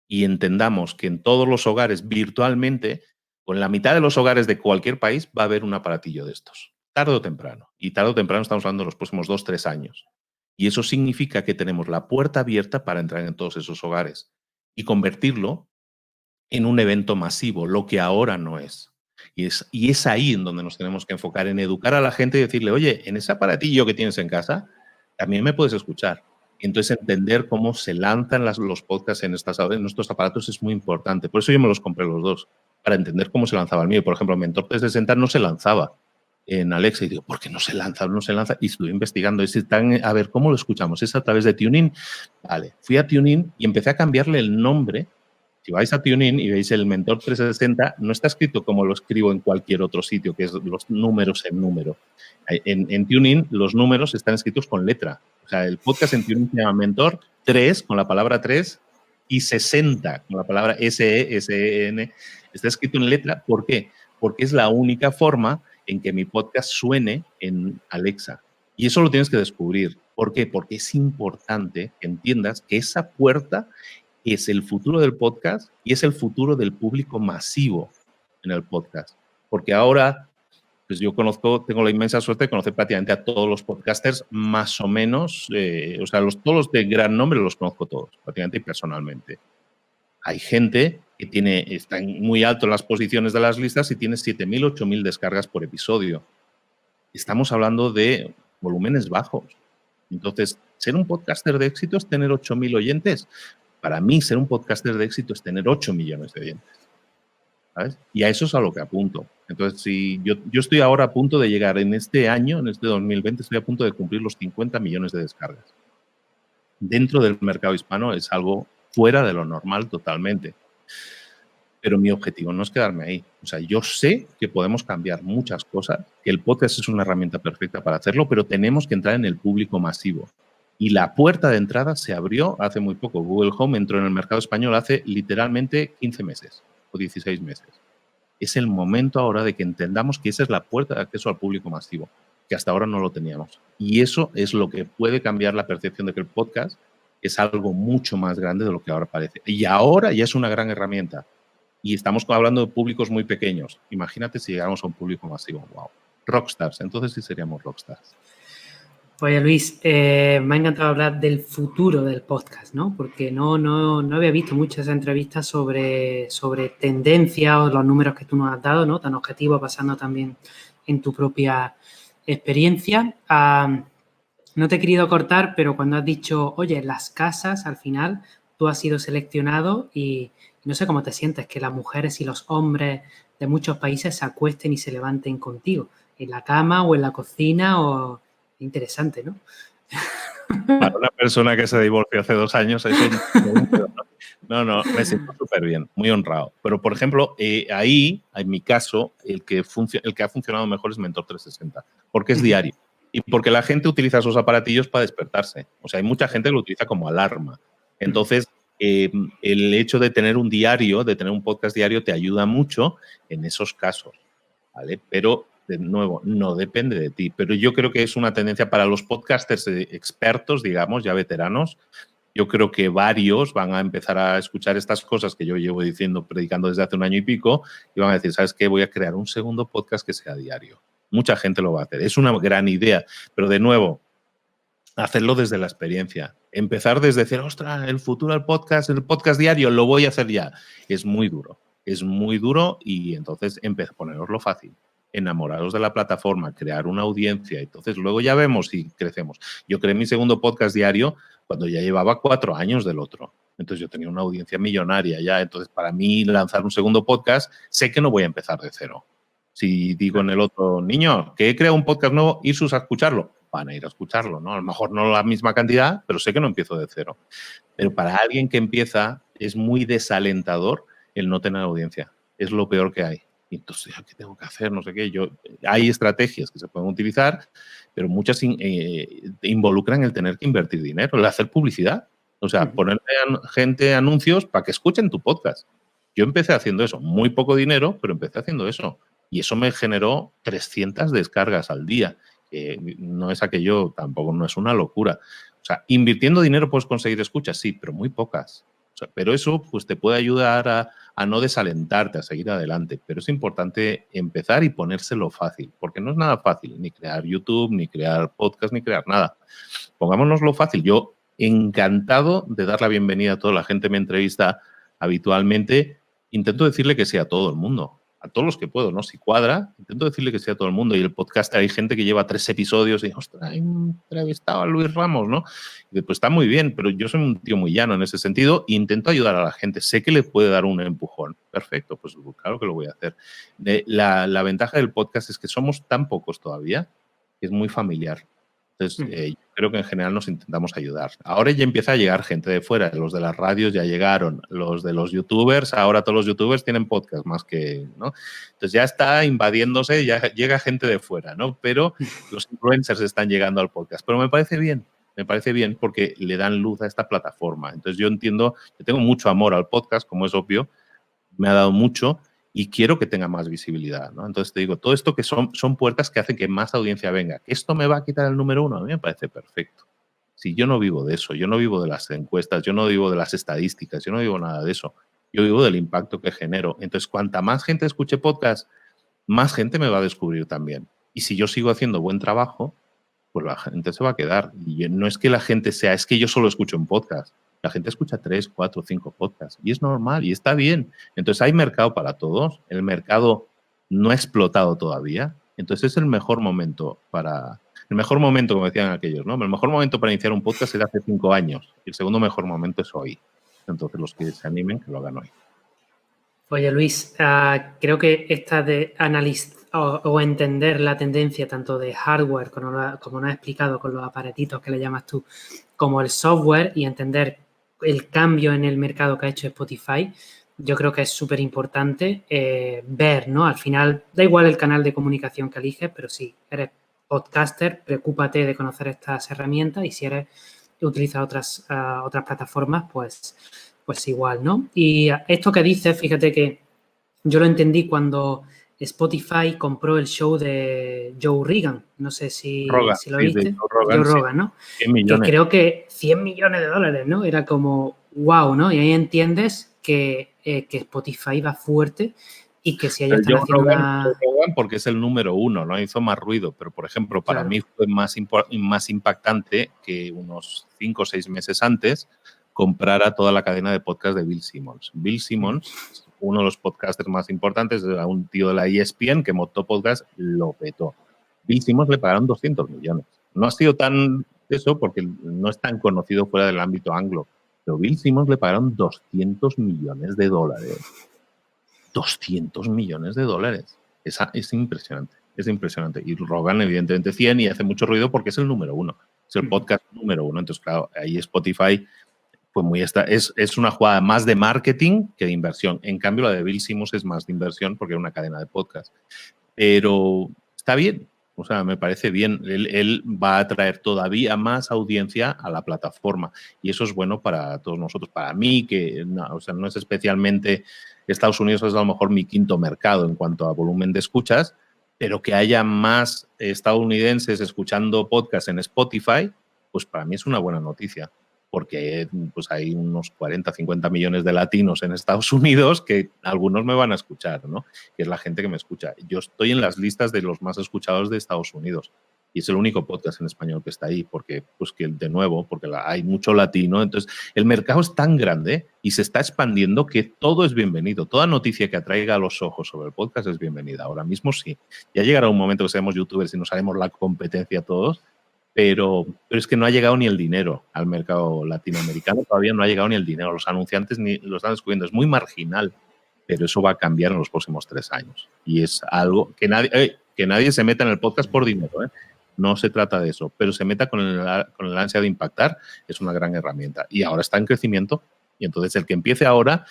Y entendamos que en todos los hogares virtualmente, con la mitad de los hogares de cualquier país, va a haber un aparatillo de estos. Tarde o temprano. Y tarde o temprano estamos hablando de los próximos 2, 3 años. Y eso significa que tenemos la puerta abierta para entrar en todos esos hogares y convertirlo en un evento masivo, lo que ahora no es. Y es ahí en donde nos tenemos que enfocar, en educar a la gente y decirle, oye, en ese aparatillo que tienes en casa, también me puedes escuchar. Y entonces entender cómo se lanzan los podcasts en estos aparatos es muy importante. Por eso yo me los compré los dos, para entender cómo se lanzaba el mío. Por ejemplo, Mentor 360 no se lanzaba en Alexa. Y digo, ¿por qué no se lanza? No se lanza. Y estuve investigando. A ver, ¿cómo lo escuchamos? ¿Es a través de TuneIn? Vale, fui a TuneIn y empecé a cambiarle el nombre. Si vais a TuneIn y veis el Mentor 360, no está escrito como lo escribo en cualquier otro sitio, que es los números en número. En TuneIn los números están escritos con letra. O sea, el podcast en TuneIn se llama Mentor 3, con la palabra 3, y 60, con la palabra S-E-N. Está escrito en letra. ¿Por qué? Porque es la única forma en que mi podcast suene en Alexa. Y eso lo tienes que descubrir. ¿Por qué? Porque es importante que entiendas que esa puerta es el futuro del podcast y es el futuro del público masivo en el podcast. Porque ahora, pues yo tengo la inmensa suerte de conocer prácticamente a todos los podcasters más o menos, o sea, todos los de gran nombre los conozco todos, prácticamente y personalmente. Hay gente que está muy alto en las posiciones de las listas y tiene 7.000, 8.000 descargas por episodio. Estamos hablando de volúmenes bajos. Entonces, ser un podcaster de éxito es tener 8.000 oyentes. Para mí, ser un podcaster de éxito es tener 8 millones de oyentes. ¿Sabes? Y a eso es a lo que apunto. Entonces, si yo estoy ahora a punto de llegar en este año, en este 2020, estoy a punto de cumplir los 50 millones de descargas. Dentro del mercado hispano es algo fuera de lo normal totalmente. Pero mi objetivo no es quedarme ahí. O sea, yo sé que podemos cambiar muchas cosas, que el podcast es una herramienta perfecta para hacerlo, pero tenemos que entrar en el público masivo. Y la puerta de entrada se abrió hace muy poco. Google Home entró en el mercado español hace literalmente 15 meses o 16 meses. Es el momento ahora de que entendamos que esa es la puerta de acceso al público masivo, que hasta ahora no lo teníamos. Y eso es lo que puede cambiar la percepción de que el podcast es algo mucho más grande de lo que ahora parece. Y ahora ya es una gran herramienta. Y estamos hablando de públicos muy pequeños. Imagínate si llegamos a un público masivo. ¡Wow! Rockstars. Entonces sí seríamos rockstars. Oye, Luis, me ha encantado hablar del futuro del podcast, ¿no? Porque no había visto muchas entrevistas sobre tendencias o los números que tú nos has dado, ¿no? Tan objetivos, basando también en tu propia experiencia. No te he querido cortar, pero cuando has dicho, oye, las casas, al final, tú has sido seleccionado y no sé cómo te sientes, que las mujeres y los hombres de muchos países se acuesten y se levanten contigo, en la cama o en la cocina o... Interesante, ¿no? Para una persona que se divorció hace 2 años, eso no, me siento súper bien, muy honrado. Pero, por ejemplo, ahí, en mi caso, el que ha funcionado mejor es Mentor 360, porque es diario. Y porque la gente utiliza esos aparatillos para despertarse. O sea, hay mucha gente que lo utiliza como alarma. Entonces, el hecho de tener un diario, de tener un podcast diario, te ayuda mucho en esos casos, ¿vale? Pero, de nuevo, no depende de ti. Pero yo creo que es una tendencia para los podcasters expertos, digamos, ya veteranos. Yo creo que varios van a empezar a escuchar estas cosas que yo llevo predicando desde hace 1 año y pico, y van a decir, ¿sabes qué? Voy a crear un segundo podcast que sea diario. Mucha gente lo va a hacer. Es una gran idea, pero de nuevo, hacerlo desde la experiencia. Empezar desde cero, ostras, el futuro del podcast, el podcast diario, lo voy a hacer ya. Es muy duro y entonces poneroslo fácil. Enamorados de la plataforma, crear una audiencia. Entonces, luego ya vemos si crecemos. Yo creé mi segundo podcast diario cuando ya llevaba 4 años del otro. Entonces, yo tenía una audiencia millonaria ya. Entonces, para mí, lanzar un segundo podcast, sé que no voy a empezar de cero. Si digo en el otro, niño, que he creado un podcast nuevo, ir a escucharlo. Van a ir a escucharlo, ¿no? A lo mejor no la misma cantidad, pero sé que no empiezo de cero. Pero para alguien que empieza, es muy desalentador el no tener audiencia. Es lo peor que hay. Y entonces, ¿qué tengo que hacer? No sé qué. Hay estrategias que se pueden utilizar, pero muchas involucran el tener que invertir dinero, el hacer publicidad. O sea, ponerle a gente anuncios para que escuchen tu podcast. Yo empecé haciendo eso. Muy poco dinero, pero empecé haciendo eso. Y eso me generó 300 descargas al día. No es aquello, tampoco no es una locura. O sea, invirtiendo dinero puedes conseguir escuchas, sí, pero muy pocas. O sea, pero eso pues te puede ayudar a no desalentarte, a seguir adelante. Pero es importante empezar y ponérselo fácil, porque no es nada fácil, ni crear YouTube, ni crear podcast, ni crear nada. Pongámonoslo fácil. Yo encantado de dar la bienvenida a toda la gente que me entrevista habitualmente. Intento decirle que sí a todo el mundo, a todos los que puedo, ¿no? Si cuadra, intento decirle que sí a todo el mundo. Y el podcast hay gente que lleva 3 episodios y, ostras, he entrevistado a Luis Ramos, ¿no? Y pues está muy bien, pero yo soy un tío muy llano en ese sentido e intento ayudar a la gente. Sé que le puede dar un empujón. Perfecto, pues claro que lo voy a hacer. La ventaja del podcast es que somos tan pocos todavía que es muy familiar. Entonces, yo creo que en general nos intentamos ayudar. Ahora ya empieza a llegar gente de fuera. Los de las radios ya llegaron. Los de los youtubers, ahora todos los youtubers tienen podcast más que, ¿no? Entonces ya está invadiéndose, ya llega gente de fuera, ¿no? Pero los influencers están llegando al podcast. Pero me parece bien porque le dan luz a esta plataforma. Entonces yo entiendo, yo tengo mucho amor al podcast, como es obvio, me ha dado mucho y quiero que tenga más visibilidad, ¿no? Entonces te digo, todo esto que son puertas que hacen que más audiencia venga. ¿Esto me va a quitar el número 1? A mí me parece perfecto. Si yo no vivo de eso, yo no vivo de las encuestas, yo no vivo de las estadísticas, yo no vivo nada de eso. Yo vivo del impacto que genero. Entonces, cuanta más gente escuche podcast, más gente me va a descubrir también. Y si yo sigo haciendo buen trabajo, pues la gente se va a quedar. Y no es que la gente sea, es que yo solo escucho un podcast. La gente escucha 3, 4, 5 podcasts y es normal y está bien. Entonces hay mercado para todos. El mercado no ha explotado todavía. Entonces es el mejor momento como decían aquellos, ¿no? El mejor momento para iniciar un podcast era hace 5 años. Y el segundo mejor momento es hoy. Entonces los que se animen, que lo hagan hoy. Oye, Luis, creo que esta de analizar o entender la tendencia tanto de hardware, como nos has explicado con los aparatitos que le llamas tú, como el software y entender el cambio en el mercado que ha hecho Spotify, yo creo que es súper importante ver, ¿no? Al final, da igual el canal de comunicación que eliges, pero si eres podcaster, preocúpate de conocer estas herramientas y si eres utilizas otras plataformas, pues igual, ¿no? Y esto que dices, fíjate que yo lo entendí cuando Spotify compró el show de Joe Rogan. No sé si Rogan, lo sí, de viste. Joe Rogan, Joe sí. Rogan, ¿no? 100 Que millones. creo que 100 millones de dólares, ¿no? Era como, wow, ¿no? Y ahí entiendes que Spotify va fuerte y que si ellos están haciendo Joe Rogan porque es el número 1, ¿no? Hizo más ruido, pero por ejemplo, para mí fue más impactante que unos 5 o 6 meses antes comprara toda la cadena de podcast de Bill Simmons. Bill Simmons, uno de los podcasters más importantes, era un tío de la ESPN que montó podcast, lo petó. Bill Simmons le pagaron 200 millones. No ha sido tan eso porque no es tan conocido fuera del ámbito anglo, pero Bill Simmons le pagaron 200 millones de dólares. 200 millones de dólares. Es impresionante, es impresionante. Y Rogan, evidentemente, 100 y hace mucho ruido porque es el número 1, es el podcast número 1. Entonces, claro, ahí Spotify, pues es una jugada más de marketing que de inversión. En cambio, la de Bill Simmons es más de inversión porque es una cadena de podcast. Pero está bien, o sea, me parece bien. Él va a atraer todavía más audiencia a la plataforma y eso es bueno para todos nosotros. Para mí, que no, o sea, no es especialmente Estados Unidos, es a lo mejor mi quinto mercado en cuanto a volumen de escuchas, pero que haya más estadounidenses escuchando podcast en Spotify, pues para mí es una buena noticia, porque pues hay unos 40, 50 millones de latinos en Estados Unidos que algunos me van a escuchar, ¿no? Que es la gente que me escucha. Yo estoy en las listas de los más escuchados de Estados Unidos y es el único podcast en español que está ahí porque, pues que de nuevo, porque hay mucho latino. Entonces, el mercado es tan grande y se está expandiendo que todo es bienvenido. Toda noticia que atraiga a los ojos sobre el podcast es bienvenida. Ahora mismo sí. Ya llegará un momento que seamos youtubers y nos haremos la competencia todos, pero es que no ha llegado ni el dinero al mercado latinoamericano, todavía no ha llegado ni el dinero. Los anunciantes ni lo están descubriendo. Es muy marginal, pero eso va a cambiar en los próximos 3 años. Y es algo que nadie se meta en el podcast por dinero, ¿eh? No se trata de eso, pero se meta con el ansia de impactar, es una gran herramienta. Y ahora está en crecimiento. Y entonces el que empiece ahora,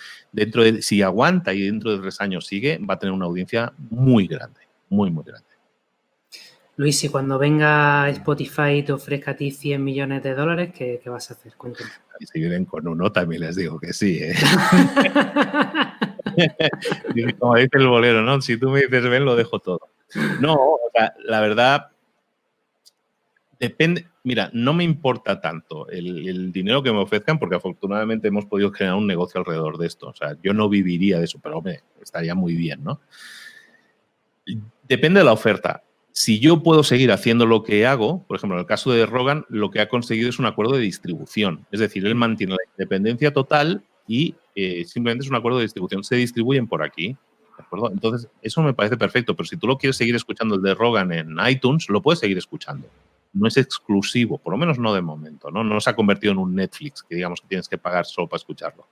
si aguanta y dentro de 3 años sigue, va a tener una audiencia muy grande, muy, muy grande. Luis, si cuando venga Spotify te ofrezca a ti 100 millones de dólares, ¿qué vas a hacer? Cuéntame. Y si vienen con uno, también les digo que sí, ¿eh? Como dice el bolero, ¿no? Si tú me dices ven, lo dejo todo. No, o sea, la verdad, depende. Mira, no me importa tanto el dinero que me ofrezcan porque afortunadamente hemos podido generar un negocio alrededor de esto. O sea, yo no viviría de eso, pero hombre, estaría muy bien, ¿no? Depende de la oferta. Si yo puedo seguir haciendo lo que hago, por ejemplo, en el caso de Rogan, lo que ha conseguido es un acuerdo de distribución. Es decir, él mantiene la independencia total y simplemente es un acuerdo de distribución. Se distribuyen por aquí. acuerdo? Entonces, eso me parece perfecto, pero si tú lo quieres seguir escuchando el de Rogan en iTunes, lo puedes seguir escuchando. No es exclusivo, por lo menos no de momento, ¿no? No se ha convertido en un Netflix, que digamos que tienes que pagar solo para escucharlo.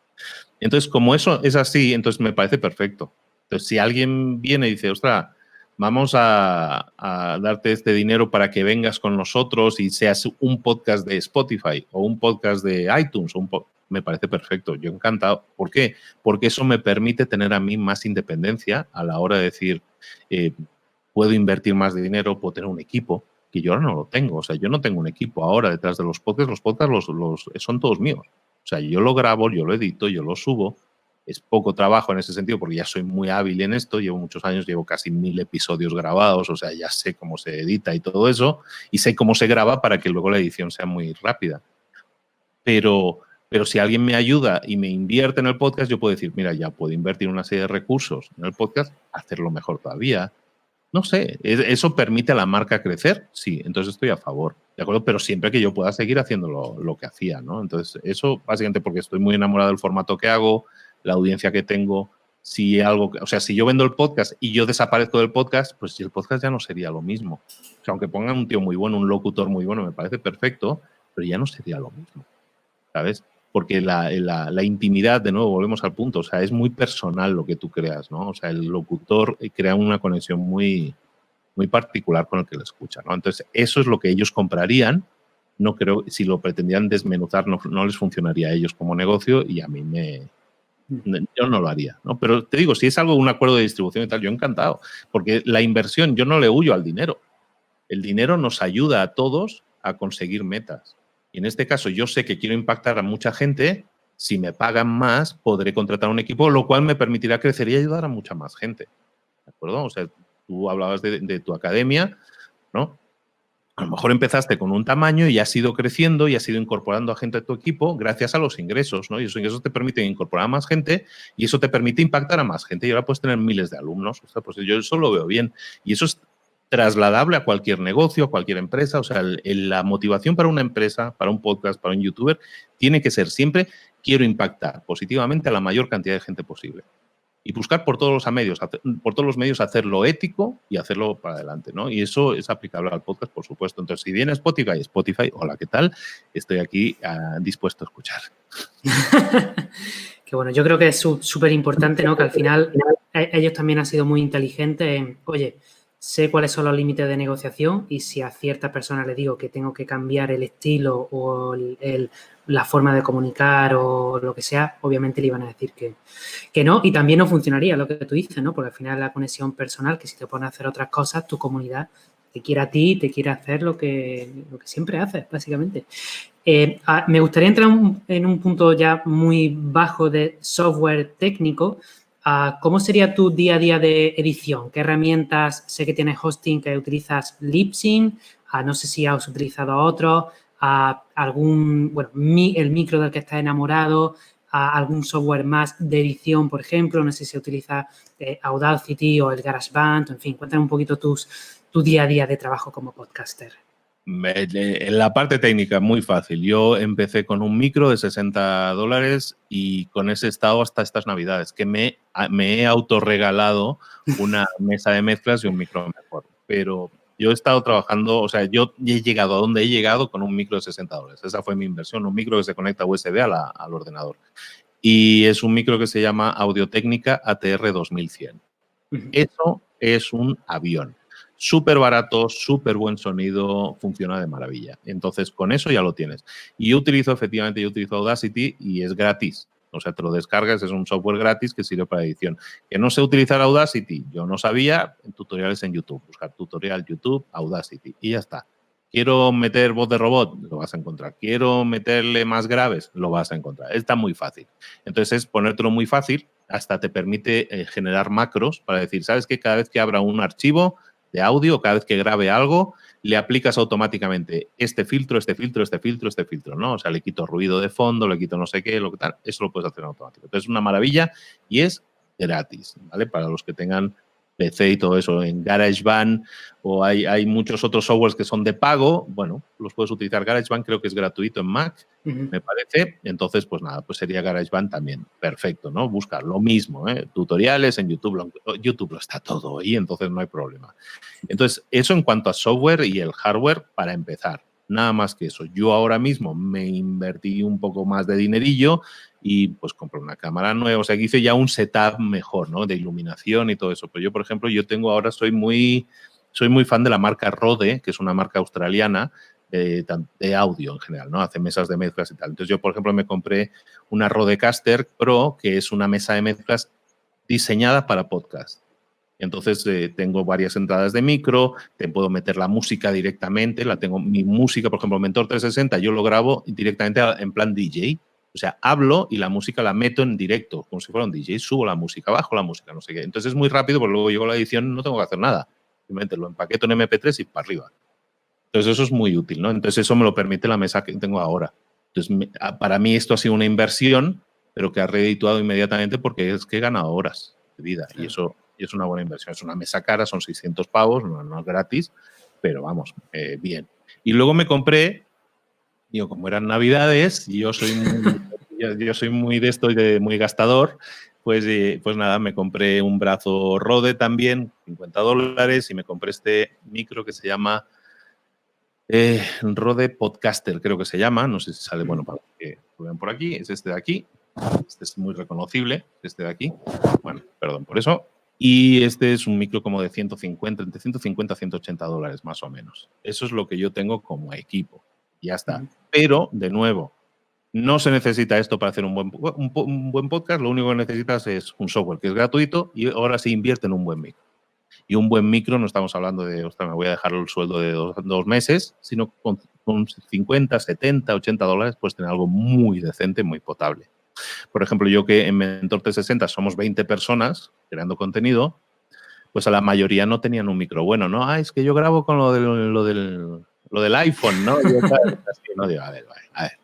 Entonces, como eso es así, entonces me parece perfecto. Entonces, si alguien viene y dice, ostras, vamos a darte este dinero para que vengas con nosotros y seas un podcast de Spotify o un podcast de iTunes, me parece perfecto. Yo encantado. ¿Por qué? Porque eso me permite tener a mí más independencia a la hora de decir, puedo invertir más de dinero, puedo tener un equipo, que yo ahora no lo tengo. O sea, yo no tengo un equipo ahora detrás de los podcasts. Los podcasts son todos míos. O sea, yo lo grabo, yo lo edito, yo lo subo. Es poco trabajo en ese sentido porque ya soy muy hábil en esto. Llevo muchos años, llevo casi 1000 episodios grabados. O sea, ya sé cómo se edita y todo eso. Y sé cómo se graba para que luego la edición sea muy rápida. Pero si alguien me ayuda y me invierte en el podcast, yo puedo decir, mira, ya puedo invertir una serie de recursos en el podcast, hacerlo mejor todavía. No sé, ¿eso permite a la marca crecer? Sí, entonces estoy a favor, ¿de acuerdo? Pero siempre que yo pueda seguir haciendo lo que hacía, ¿no? Entonces, eso básicamente porque estoy muy enamorado del formato que hago, la audiencia que tengo. Si yo vendo el podcast y yo desaparezco del podcast, pues el podcast ya no sería lo mismo. O sea, aunque pongan un tío muy bueno, un locutor muy bueno, me parece perfecto, pero ya no sería lo mismo, ¿sabes? Porque la intimidad, de nuevo, volvemos al punto, o sea, es muy personal lo que tú creas, ¿no? O sea, el locutor crea una conexión muy, muy particular con el que lo escucha, ¿no? Entonces, eso es lo que ellos comprarían. No creo, si lo pretendían desmenuzar, no les funcionaría a ellos como negocio y a mí yo no lo haría, ¿no? Pero te digo, si es algo, un acuerdo de distribución y tal, yo encantado, porque la inversión, yo no le huyo al dinero. El dinero nos ayuda a todos a conseguir metas. Y en este caso, yo sé que quiero impactar a mucha gente. Si me pagan más, podré contratar un equipo, lo cual me permitirá crecer y ayudar a mucha más gente. ¿De acuerdo? O sea, tú hablabas de tu academia, ¿no? A lo mejor empezaste con un tamaño y has ido creciendo y has ido incorporando a gente a tu equipo gracias a los ingresos, ¿no? Y esos ingresos te permiten incorporar a más gente y eso te permite impactar a más gente y ahora puedes tener miles de alumnos. O sea, pues yo eso lo veo bien. Y eso es trasladable a cualquier negocio, a cualquier empresa. O sea, la motivación para una empresa, para un podcast, para un youtuber, tiene que ser siempre quiero impactar positivamente a la mayor cantidad de gente posible. Y buscar por todos los medios hacerlo ético y hacerlo para adelante, ¿no? Y eso es aplicable al podcast, por supuesto. Entonces, si viene Spotify, hola, ¿qué tal? Estoy aquí dispuesto a escuchar. Que bueno, yo creo que es súper importante, ¿no? Que al final ellos también han sido muy inteligentes en, oye, sé cuáles son los límites de negociación y si a ciertas personas les digo que tengo que cambiar el estilo o la forma de comunicar o lo que sea, obviamente le iban a decir que no. Y también no funcionaría lo que tú dices, ¿no? Porque al final la conexión personal, que si te pones a hacer otras cosas, tu comunidad te quiere a ti, te quiere hacer lo que siempre haces, básicamente. Me gustaría entrar en un punto ya muy bajo de software técnico. ¿Cómo sería tu día a día de edición? ¿Qué herramientas? Sé que tienes hosting, que utilizas Libsyn. No sé si has utilizado otro. El micro del que estás enamorado. Algún software más de edición, por ejemplo. No sé si utiliza Audacity o el GarageBand. En fin, cuéntame un poquito tu día a día de trabajo como podcaster. En la parte técnica, muy fácil. Yo empecé con un micro de $60 y con ese he estado hasta estas navidades, que me he autorregalado una mesa de mezclas y un micro mejor. Pero yo he estado trabajando, o sea, yo he llegado a donde he llegado con un micro de $60. Esa fue mi inversión, un micro que se conecta USB al ordenador. Y es un micro que se llama Audio-Técnica ATR 2100. Eso es un avión. Súper barato, súper buen sonido, funciona de maravilla. Entonces, con eso ya lo tienes. Y yo utilizo Audacity y es gratis. O sea, te lo descargas, es un software gratis que sirve para edición. Que no sé utilizar Audacity, yo no sabía, en tutoriales en YouTube. Buscar tutorial YouTube, Audacity y ya está. Quiero meter voz de robot, lo vas a encontrar. Quiero meterle más graves, lo vas a encontrar. Está muy fácil. Entonces, es ponértelo muy fácil, hasta te permite generar macros para decir, ¿sabes qué? Cada vez que abra un archivo de audio, cada vez que grabe algo, le aplicas automáticamente este filtro, ¿no? O sea, le quito ruido de fondo, le quito no sé qué, lo que tal. Eso lo puedes hacer en automático. Entonces, es una maravilla y es gratis, ¿vale? Para los que tengan PC y todo eso, en GarageBand, o hay muchos otros softwares que son de pago, bueno, los puedes utilizar. GarageBand creo que es gratuito en Mac, me parece. Entonces, pues nada, pues sería GarageBand también. Perfecto, ¿no? Busca lo mismo, tutoriales en YouTube. YouTube lo está todo ahí, entonces no hay problema. Entonces, eso en cuanto a software y el hardware para empezar. Nada más que eso. Yo ahora mismo me invertí un poco más de dinerillo y pues compré una cámara nueva. O sea, que hice ya un setup mejor, ¿no? De iluminación y todo eso. Pero yo, por ejemplo, soy muy fan de la marca Rode, que es una marca australiana de audio en general, ¿no? Hace mesas de mezclas y tal. Entonces yo, por ejemplo, me compré una Rodecaster Pro, que es una mesa de mezclas diseñada para podcast. Entonces tengo varias entradas de micro, te puedo meter la música directamente, mi música, por ejemplo, Mentor 360, yo lo grabo directamente en plan DJ. O sea, hablo y la música la meto en directo, como si fuera un DJ, subo la música, bajo la música, no sé qué. Entonces es muy rápido, porque luego llego a la edición, no tengo que hacer nada. Simplemente lo empaqueto en MP3 y para arriba. Entonces eso es muy útil, ¿no? Entonces eso me lo permite la mesa que tengo ahora. Entonces para mí esto ha sido una inversión, pero que ha redituado inmediatamente porque es que he ganado horas de vida. Claro. Y eso es una buena inversión. Es una mesa cara, son 600 pavos, no es gratis, pero vamos, bien. Y luego me compré, digo, como eran Navidades, y yo soy muy de esto y muy gastador, pues nada, me compré un brazo Rode también, $50, y me compré este micro que se llama Rode Podcaster, creo que se llama. No sé si sale, bueno, para que lo vean por aquí. Es este de aquí. Este es muy reconocible, este de aquí. Bueno, perdón por eso. Y este es un micro como de entre 150 a $180 más o menos. Eso es lo que yo tengo como equipo. Ya está. Pero, de nuevo, no se necesita esto para hacer un buen podcast. Lo único que necesitas es un software que es gratuito y ahora sí invierte en un buen micro. Y un buen micro, no estamos hablando de, ostras, me voy a dejar el sueldo de dos meses, sino con 50, 70, $80 puedes tener algo muy decente, muy potable. Por ejemplo, yo que en Mentor 360 somos 20 personas creando contenido, pues a la mayoría no tenían un micro bueno, ¿no? Es que yo grabo con lo del iPhone, ¿no? Yo, no digo, a ver,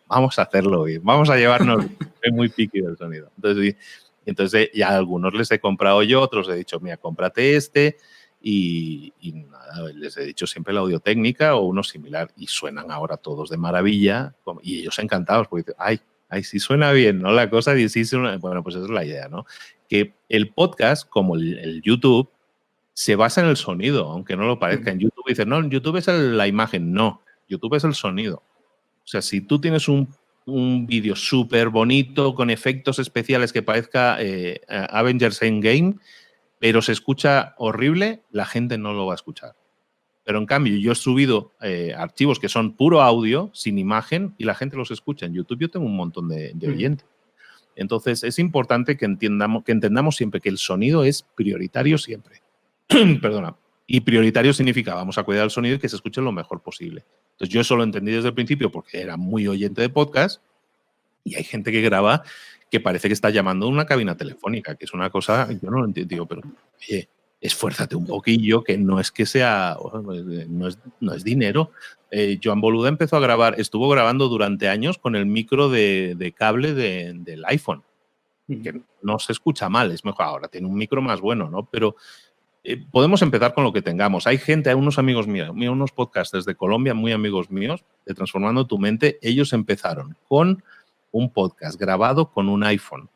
vamos a hacerlo bien, vamos a llevarnos, es muy piqui del sonido. Entonces ya a algunos les he comprado yo, otros he dicho, mira, cómprate este, y nada, les he dicho siempre la Audio-Técnica o uno similar, y suenan ahora todos de maravilla, y ellos encantados, porque dicen, ay, sí suena bien, ¿no? La cosa, y sí suena, bueno, pues esa es la idea, ¿no? Que el podcast, como el YouTube, se basa en el sonido, aunque no lo parezca. En YouTube dicen, no, YouTube es la imagen. No, YouTube es el sonido. O sea, si tú tienes un vídeo súper bonito, con efectos especiales que parezca Avengers Endgame, pero se escucha horrible, la gente no lo va a escuchar. Pero en cambio, yo he subido archivos que son puro audio, sin imagen, y la gente los escucha. En YouTube yo tengo un montón de oyentes. Entonces, es importante que entendamos siempre que el sonido es prioritario siempre. Perdona. Y prioritario significa vamos a cuidar el sonido y que se escuche lo mejor posible. Entonces, yo eso lo entendí desde el principio porque era muy oyente de podcast, y hay gente que graba que parece que está llamando a una cabina telefónica, que es una cosa, yo no lo entiendo, digo, pero oye, esfuérzate un poquillo, que no es que sea, no es dinero. Joan Boluda estuvo grabando durante años con el micro de cable del iPhone, que no se escucha mal, es mejor. Ahora tiene un micro más bueno, ¿no? Pero podemos empezar con lo que tengamos. Hay unos amigos míos, unos podcasters de Colombia, muy amigos míos, de Transformando tu Mente. Ellos empezaron con un podcast grabado con un iPhone,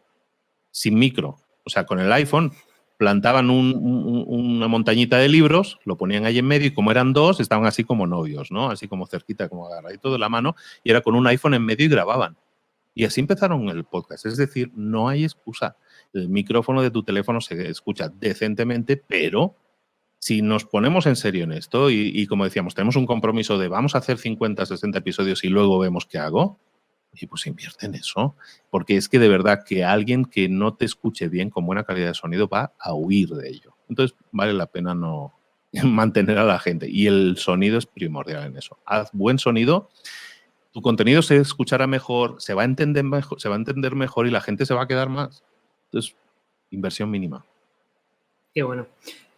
sin micro. O sea, con el iPhone plantaban una montañita de libros, lo ponían ahí en medio, y como eran dos, estaban así como novios, ¿no? Así como cerquita, como agarraditos de la mano, y era con un iPhone en medio y grababan. Y así empezaron el podcast. Es decir, no hay excusa. El micrófono de tu teléfono se escucha decentemente, pero si nos ponemos en serio en esto y como decíamos, tenemos un compromiso de vamos a hacer 50, 60 episodios y luego vemos qué hago, y pues invierte en eso. Porque es que de verdad que alguien que no te escuche bien con buena calidad de sonido va a huir de ello. Entonces vale la pena no mantener a la gente. Y el sonido es primordial en eso. Haz buen sonido. Tu contenido se escuchará mejor, se va a entender mejor y la gente se va a quedar más. Entonces, inversión mínima. Qué bueno.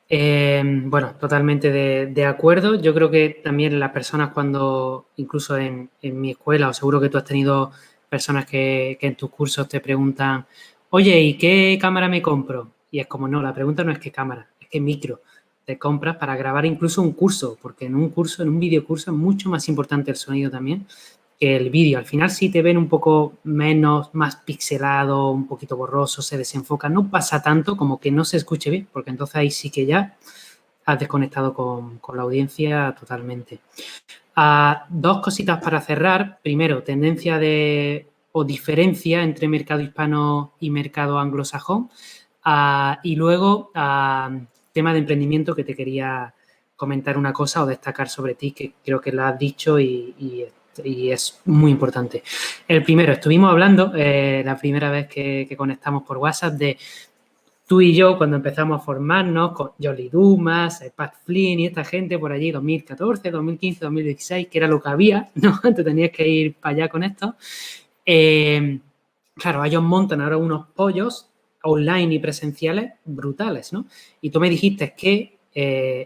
Bueno, totalmente de acuerdo. Yo creo que también las personas cuando, incluso en mi escuela, o seguro que tú has tenido personas que en tus cursos te preguntan, oye, ¿y qué cámara me compro? Y es como, no, la pregunta no es qué cámara, es que micro te compras para grabar incluso un curso, porque en un videocurso es mucho más importante el sonido también que el vídeo. Al final sí te ven un poco menos, más pixelado, un poquito borroso, se desenfoca. No pasa tanto como que no se escuche bien, porque entonces ahí sí que ya has desconectado con la audiencia totalmente. Dos cositas para cerrar. Primero, tendencia o diferencia entre mercado hispano y mercado anglosajón. Y luego, tema de emprendimiento que te quería comentar una cosa o destacar sobre ti, que creo que lo has dicho y es muy importante. El primero, estuvimos hablando la primera vez que conectamos por WhatsApp de tú y yo cuando empezamos a formarnos con Jolly Dumas, Pat Flynn y esta gente por allí, 2014, 2015, 2016, que era lo que había, ¿no? Te tenías que ir para allá con esto. Claro, ellos montan ahora unos pollos online y presenciales brutales, ¿no? Y tú me dijiste que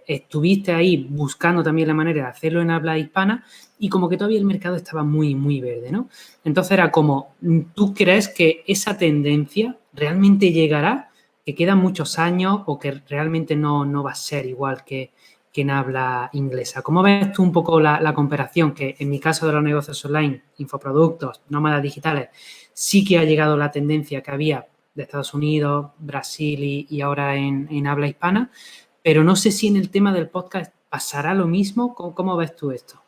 estuviste ahí buscando también la manera de hacerlo en habla hispana y como que todavía el mercado estaba muy, muy verde, ¿no? Entonces era como, ¿tú crees que esa tendencia realmente llegará? ¿Que quedan muchos años o que realmente no va a ser igual que en habla inglesa? ¿Cómo ves tú un poco la comparación? Que en mi caso de los negocios online, infoproductos, nómadas digitales, sí que ha llegado la tendencia que había de Estados Unidos, Brasil y ahora en habla hispana, pero no sé si en el tema del podcast pasará lo mismo. ¿Cómo ves tú esto?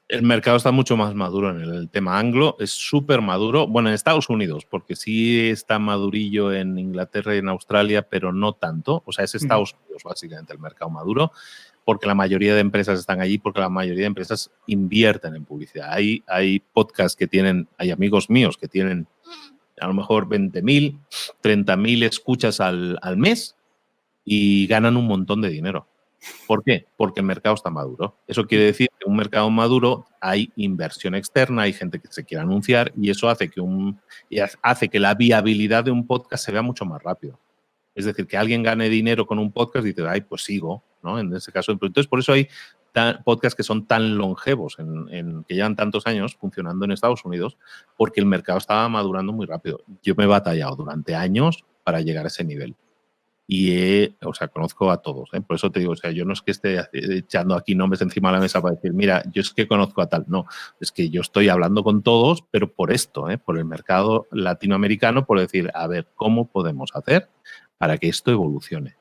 El mercado está mucho más maduro en el tema anglo, es súper maduro. Bueno, en Estados Unidos, porque sí está madurillo en Inglaterra y en Australia, pero no tanto. O sea, es Estados Unidos básicamente el mercado maduro, porque la mayoría de empresas están allí, porque la mayoría de empresas invierten en publicidad. Hay podcasts que tienen, hay amigos míos que tienen a lo mejor 20.000, 30.000 escuchas al mes y ganan un montón de dinero. ¿Por qué? Porque el mercado está maduro. Eso quiere decir que en un mercado maduro hay inversión externa, hay gente que se quiere anunciar y eso hace que la viabilidad de un podcast se vea mucho más rápido. Es decir, que alguien gane dinero con un podcast y dice, ay, pues sigo, ¿no? En ese caso, entonces por eso hay podcasts que son tan longevos, que llevan tantos años funcionando en Estados Unidos, porque el mercado estaba madurando muy rápido. Yo me he batallado durante años para llegar a ese nivel. Y conozco a todos, ¿eh? Por eso te digo, o sea, yo no es que esté echando aquí nombres encima de la mesa para decir, mira, yo es que conozco a tal. No, es que yo estoy hablando con todos, pero por esto, por el mercado latinoamericano, por decir, a ver, ¿cómo podemos hacer para que esto evolucione?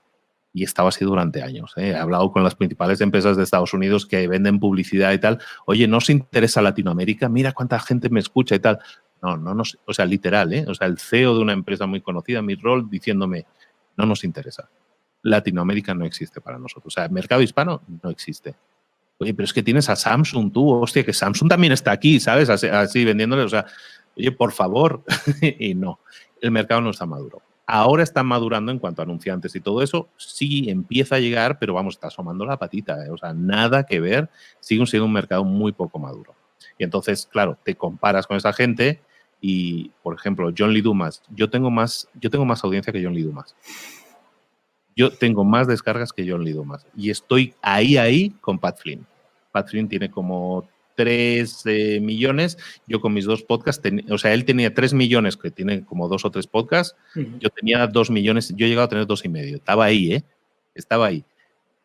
Y estaba así durante años. He hablado con las principales empresas de Estados Unidos que venden publicidad y tal. Oye, ¿no os interesa Latinoamérica? Mira cuánta gente me escucha y tal. No, o sea, literal, o sea, el CEO de una empresa muy conocida, mi rol, diciéndome, no nos interesa. Latinoamérica no existe para nosotros. O sea, el mercado hispano no existe. Oye, pero es que tienes a Samsung, tú, hostia, que Samsung también está aquí, ¿sabes? Así vendiéndole, o sea, oye, por favor. Y no, el mercado no está maduro. Ahora está madurando en cuanto a anunciantes y todo eso, sí empieza a llegar, pero vamos, está asomando la patita, o sea, nada que ver, sigue siendo un mercado muy poco maduro. Y entonces, claro, te comparas con esa gente y, por ejemplo, John Lee Dumas, yo tengo más audiencia que John Lee Dumas. Yo tengo más descargas que John Lee Dumas y estoy ahí con Pat Flynn. Pat Flynn tiene como 3 millones. Yo con mis 2 podcasts, o sea, él tenía 3 millones, que tiene como 2 o 3 podcasts. Yo tenía 2 millones, yo he llegado a tener 2,5. Estaba ahí, Estaba ahí.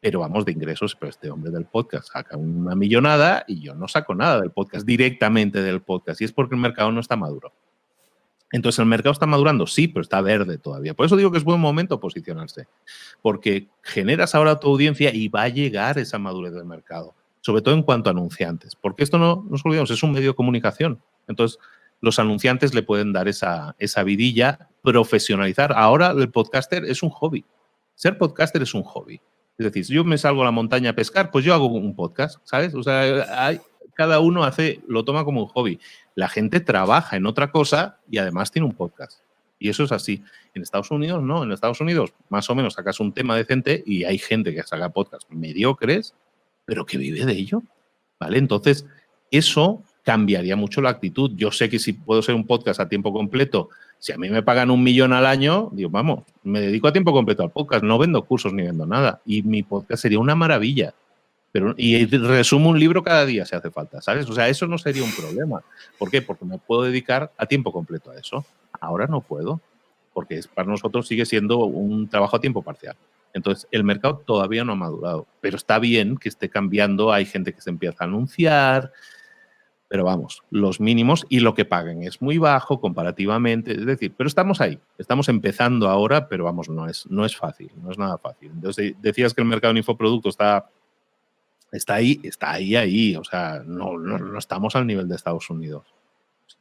Pero vamos, de ingresos, pero este hombre del podcast saca una millonada y yo no saco nada del podcast, directamente del podcast. Y es porque el mercado no está maduro. Entonces, ¿el mercado está madurando? Sí, pero está verde todavía. Por eso digo que es buen momento posicionarse, porque generas ahora tu audiencia y va a llegar esa madurez del mercado, sobre todo en cuanto a anunciantes, porque esto no nos olvidemos, es un medio de comunicación. Entonces, los anunciantes le pueden dar esa vidilla, profesionalizar. Ahora el podcaster es un hobby. Ser podcaster es un hobby. Es decir, si yo me salgo a la montaña a pescar, pues yo hago un podcast, ¿sabes? O sea, cada uno lo toma como un hobby. La gente trabaja en otra cosa y además tiene un podcast. Y eso es así. En Estados Unidos no. En Estados Unidos más o menos sacas un tema decente y hay gente que saca podcasts mediocres, pero que vive de ello. ¿Vale? Entonces, eso cambiaría mucho la actitud. Yo sé que si puedo ser un podcast a tiempo completo, si a mí me pagan 1 millón al año, digo, vamos, me dedico a tiempo completo al podcast, no vendo cursos ni vendo nada. Y mi podcast sería una maravilla. Y resumo un libro cada día si hace falta, ¿sabes? O sea, eso no sería un problema. ¿Por qué? Porque me puedo dedicar a tiempo completo a eso. Ahora no puedo, porque para nosotros sigue siendo un trabajo a tiempo parcial. Entonces, el mercado todavía no ha madurado, pero está bien que esté cambiando. Hay gente que se empieza a anunciar, pero vamos, los mínimos y lo que paguen es muy bajo comparativamente. Es decir, pero estamos ahí, estamos empezando ahora, pero vamos, no es fácil, no es nada fácil. Entonces, decías que el mercado de infoproductos está ahí. O sea, no estamos al nivel de Estados Unidos.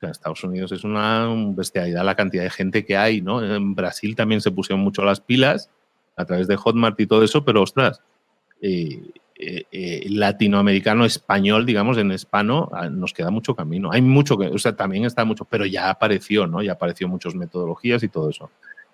En Estados Unidos es una bestialidad la cantidad de gente que hay, ¿no? En Brasil también se pusieron mucho las pilas a través de Hotmart y todo eso, pero ostras, latinoamericano, español, digamos, en hispano, nos queda mucho camino. Hay mucho que, o sea, también está mucho, pero ya apareció, ¿no? Ya apareció muchas metodologías y todo eso.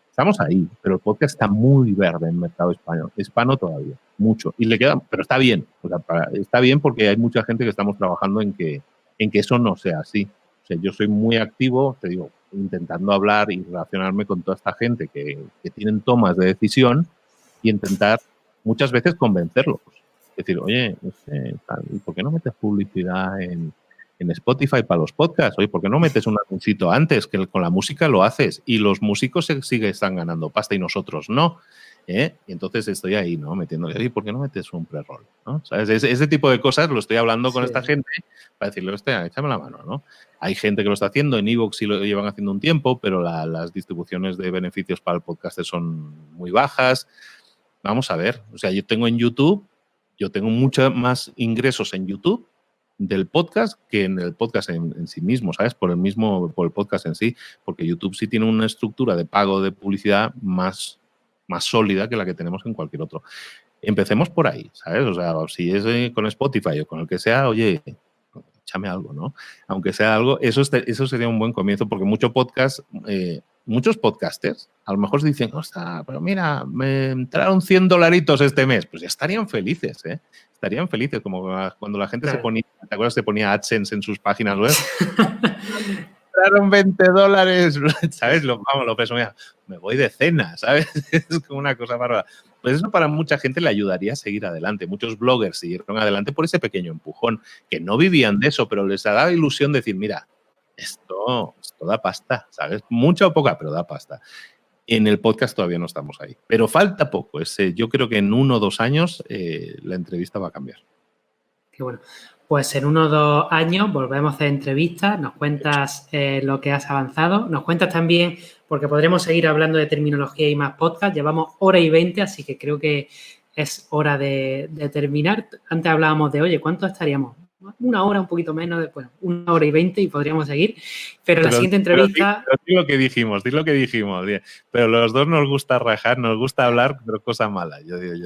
Estamos ahí, pero el podcast está muy verde en el mercado español. Hispano todavía, mucho. Y le queda, pero está bien. O sea, está bien porque hay mucha gente que estamos trabajando en que eso no sea así. O sea, yo soy muy activo, te digo, intentando hablar y relacionarme con toda esta gente que tienen tomas de decisión y intentar muchas veces convencerlos. Es decir, oye, ¿por qué no metes publicidad en Spotify para los podcasts? Oye, ¿por qué no metes un anuncito antes? Que con la música lo haces y los músicos están ganando pasta y nosotros no. Y entonces estoy ahí, ¿no? Metiéndole, oye, ¿por qué no metes un pre-roll? ¿No? ¿Sabes? Ese tipo de cosas lo estoy hablando con esta gente para decirle, hostia, échame la mano, ¿no? Hay gente que lo está haciendo, en iVoox sí lo llevan haciendo un tiempo, pero las distribuciones de beneficios para el podcast son muy bajas. Vamos a ver, o sea, yo tengo muchos más ingresos en YouTube del podcast que en el podcast en sí mismo, ¿sabes? Por el podcast en sí, porque YouTube sí tiene una estructura de pago de publicidad más sólida que la que tenemos en cualquier otro. Empecemos por ahí, ¿sabes? O sea, si es con Spotify o con el que sea, oye, échame algo, ¿no? Aunque sea algo, eso sería un buen comienzo, porque muchos podcasters a lo mejor dicen, ostras, pero mira, me entraron $100 este mes. Pues ya estarían felices, ¿eh? Estarían felices, como cuando la gente se ponía, ¿te acuerdas? Se ponía AdSense en sus páginas web. Entraron $20, ¿sabes? Lo presumía. Me voy de cena, ¿sabes? Es como una cosa bárbara. Pues eso para mucha gente le ayudaría a seguir adelante. Muchos bloggers siguieron adelante por ese pequeño empujón, que no vivían de eso, pero les ha dado ilusión decir, mira, esto da pasta, ¿sabes? Mucha o poca, pero da pasta. En el podcast todavía no estamos ahí, pero falta poco. Yo creo que en 1 o 2 años la entrevista va a cambiar. Qué bueno. Pues en 1 o 2 años volvemos a hacer entrevistas, nos cuentas lo que has avanzado, nos cuentas también, porque podremos seguir hablando de terminología y más podcast, llevamos 1:20, así que creo que es hora de terminar. Antes hablábamos de, oye, ¿cuánto estaríamos? 1 hora, un poquito menos, después 1:20 y podríamos seguir, pero la siguiente entrevista... Di lo que dijimos. Pero los dos nos gusta rajar, nos gusta hablar, pero cosas malas.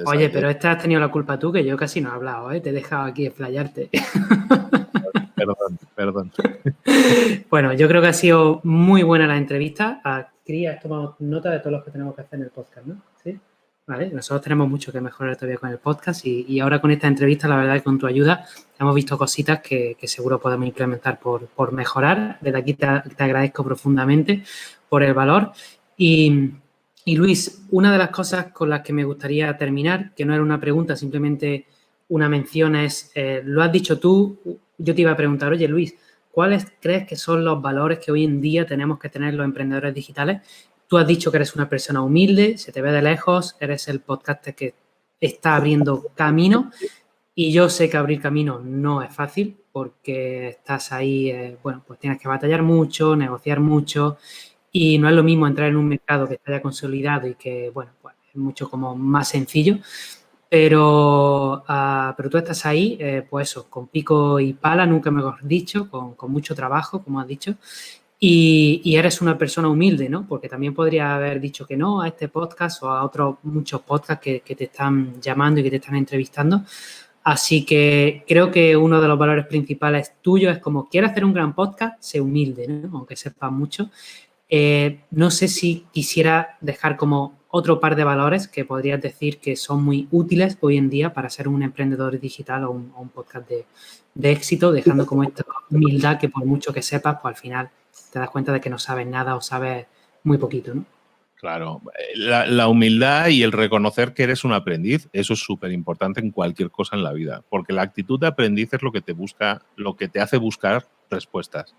Oye, pero esta has tenido la culpa tú, que yo casi no he hablado, ¿eh? Te he dejado aquí explayarte. Perdón. Bueno, yo creo que ha sido muy buena la entrevista. Cris, has tomado nota de todos los que tenemos que hacer en el podcast, ¿no? Sí. Vale, nosotros tenemos mucho que mejorar todavía con el podcast y ahora con esta entrevista, la verdad es que con tu ayuda hemos visto cositas que seguro podemos implementar por mejorar. Desde aquí te agradezco profundamente por el valor. Y Luis, una de las cosas con las que me gustaría terminar, que no era una pregunta, simplemente una mención, es, lo has dicho tú, yo te iba a preguntar, oye Luis, ¿cuáles crees que son los valores que hoy en día tenemos que tener los emprendedores digitales? Tú has dicho que eres una persona humilde, se te ve de lejos, eres el podcaster que está abriendo camino y yo sé que abrir camino no es fácil porque estás ahí, bueno, pues tienes que batallar mucho, negociar mucho y no es lo mismo entrar en un mercado que está ya consolidado y que, bueno, pues es mucho como más sencillo. Pero tú estás ahí, pues eso, con pico y pala, nunca mejor dicho, con mucho trabajo, como has dicho, y eres una persona humilde, ¿no? Porque también podría haber dicho que no a este podcast o a otros muchos podcasts que te están llamando y que te están entrevistando. Así que creo que uno de los valores principales tuyos es como, quieres hacer un gran podcast, sé humilde, ¿no? Aunque sepas mucho. No sé si quisiera dejar como otro par de valores que podrías decir que son muy útiles hoy en día para ser un emprendedor digital o un podcast de éxito, dejando como esta humildad que por mucho que sepas, pues al final te das cuenta de que no sabes nada o sabes muy poquito, ¿no? Claro, la humildad y el reconocer que eres un aprendiz, eso es súper importante en cualquier cosa en la vida, porque la actitud de aprendiz es lo que te hace buscar respuestas.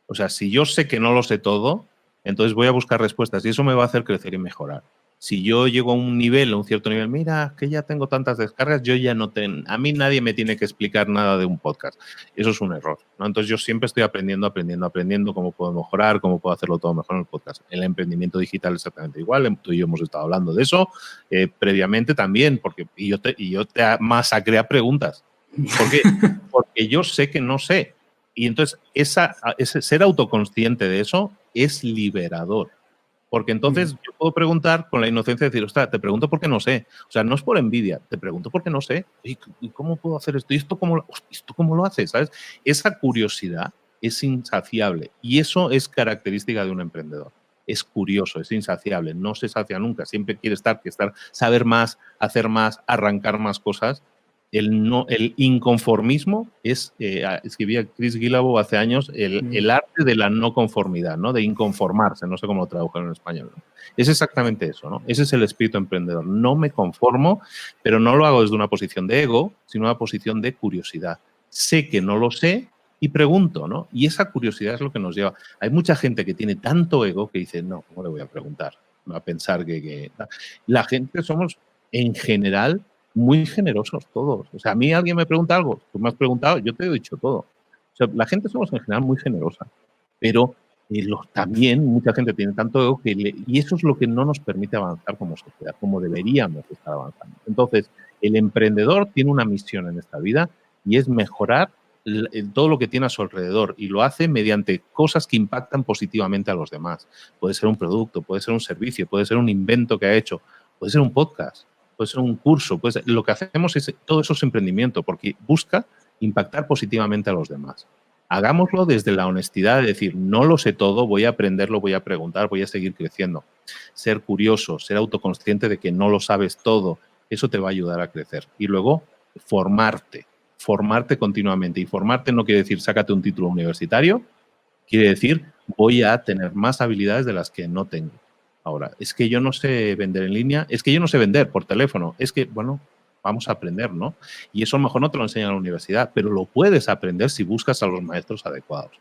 O sea, si yo sé que no lo sé todo, entonces voy a buscar respuestas y eso me va a hacer crecer y mejorar. Si yo llego a un nivel, a un cierto nivel, mira, que ya tengo tantas descargas, yo ya no tengo, a mí nadie me tiene que explicar nada de un podcast. Eso es un error, ¿no? Entonces yo siempre estoy aprendiendo cómo puedo mejorar, cómo puedo hacerlo todo mejor en el podcast. El emprendimiento digital es exactamente igual, tú y yo hemos estado hablando de eso previamente también, porque yo te masacré a preguntas. ¿Por qué? Porque yo sé que no sé. Y entonces ese ser autoconsciente de eso es liberador. Porque entonces yo puedo preguntar con la inocencia de decir, ostras, te pregunto porque no sé. O sea, no es por envidia, te pregunto porque no sé. ¿Y cómo puedo hacer esto? ¿Y esto cómo lo haces? ¿Sabes? Esa curiosidad es insaciable y eso es característica de un emprendedor. Es curioso, es insaciable, no se sacia nunca. Siempre quiere saber más, hacer más, arrancar más cosas. El inconformismo escribía Chris Guillebeau hace años, el arte de la no conformidad, ¿no? De inconformarse, no sé cómo lo tradujeron en español, ¿no? Es exactamente eso, ¿no? Ese es el espíritu emprendedor. No me conformo, pero no lo hago desde una posición de ego, sino una posición de curiosidad. Sé que no lo sé y pregunto, ¿no? Y esa curiosidad es lo que nos lleva. Hay mucha gente que tiene tanto ego que dice, no, ¿cómo le voy a preguntar? Va a pensar que... La gente somos, en general, muy generosos todos. O sea, a mí alguien me pregunta algo, tú me has preguntado, yo te he dicho todo. O sea, la gente somos en general muy generosa, pero también mucha gente tiene tanto ego y eso es lo que no nos permite avanzar como sociedad, como deberíamos estar avanzando. Entonces, el emprendedor tiene una misión en esta vida y es mejorar todo lo que tiene a su alrededor y lo hace mediante cosas que impactan positivamente a los demás. Puede ser un producto, puede ser un servicio, puede ser un invento que ha hecho, puede ser un podcast, puede ser un curso, pues lo que hacemos es todo eso es emprendimiento porque busca impactar positivamente a los demás. Hagámoslo desde la honestidad de decir, no lo sé todo, voy a aprenderlo, voy a preguntar, voy a seguir creciendo. Ser curioso, ser autoconsciente de que no lo sabes todo, eso te va a ayudar a crecer. Y luego, formarte continuamente. Y formarte no quiere decir sácate un título universitario, quiere decir voy a tener más habilidades de las que no tengo. Ahora, es que yo no sé vender en línea, es que yo no sé vender por teléfono, es que, bueno, vamos a aprender, ¿no? Y eso a lo mejor no te lo enseña en la universidad, pero lo puedes aprender si buscas a los maestros adecuados.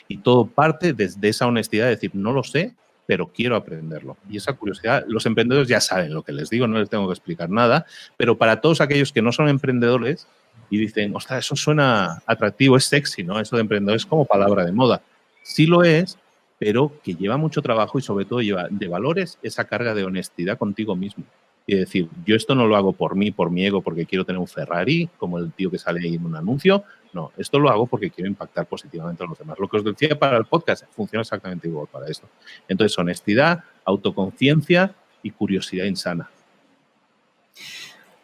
Y todo parte desde esa honestidad de decir, no lo sé, pero quiero aprenderlo. Y esa curiosidad, los emprendedores ya saben lo que les digo, no les tengo que explicar nada, pero para todos aquellos que no son emprendedores y dicen, ostras, eso suena atractivo, es sexy, ¿no? Eso de emprendedor es como palabra de moda. Sí lo es, pero que lleva mucho trabajo y sobre todo lleva de valores esa carga de honestidad contigo mismo. Y decir, yo esto no lo hago por mí, por mi ego, porque quiero tener un Ferrari, como el tío que sale ahí en un anuncio. No, esto lo hago porque quiero impactar positivamente a los demás. Lo que os decía para el podcast funciona exactamente igual para esto. Entonces, honestidad, autoconciencia y curiosidad insana.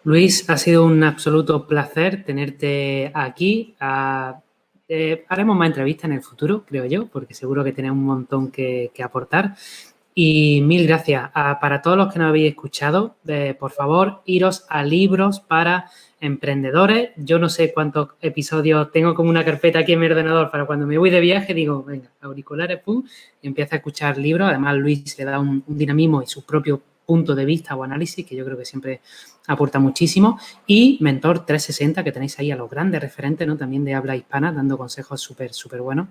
Luis, ha sido un absoluto placer tenerte aquí. Haremos más entrevistas en el futuro, creo yo, porque seguro que tenemos un montón que aportar. Y mil gracias. Para todos los que nos habéis escuchado, por favor, iros a Libros para Emprendedores. Yo no sé cuántos episodios tengo, como una carpeta aquí en mi ordenador para cuando me voy de viaje, digo, venga, auriculares, pum, y empiezo a escuchar libros. Además, Luis le da un dinamismo y su propio punto de vista o análisis, que yo creo que siempre aporta muchísimo. Y Mentor 360, que tenéis ahí a los grandes referentes, ¿no? También de habla hispana, dando consejos súper, súper buenos.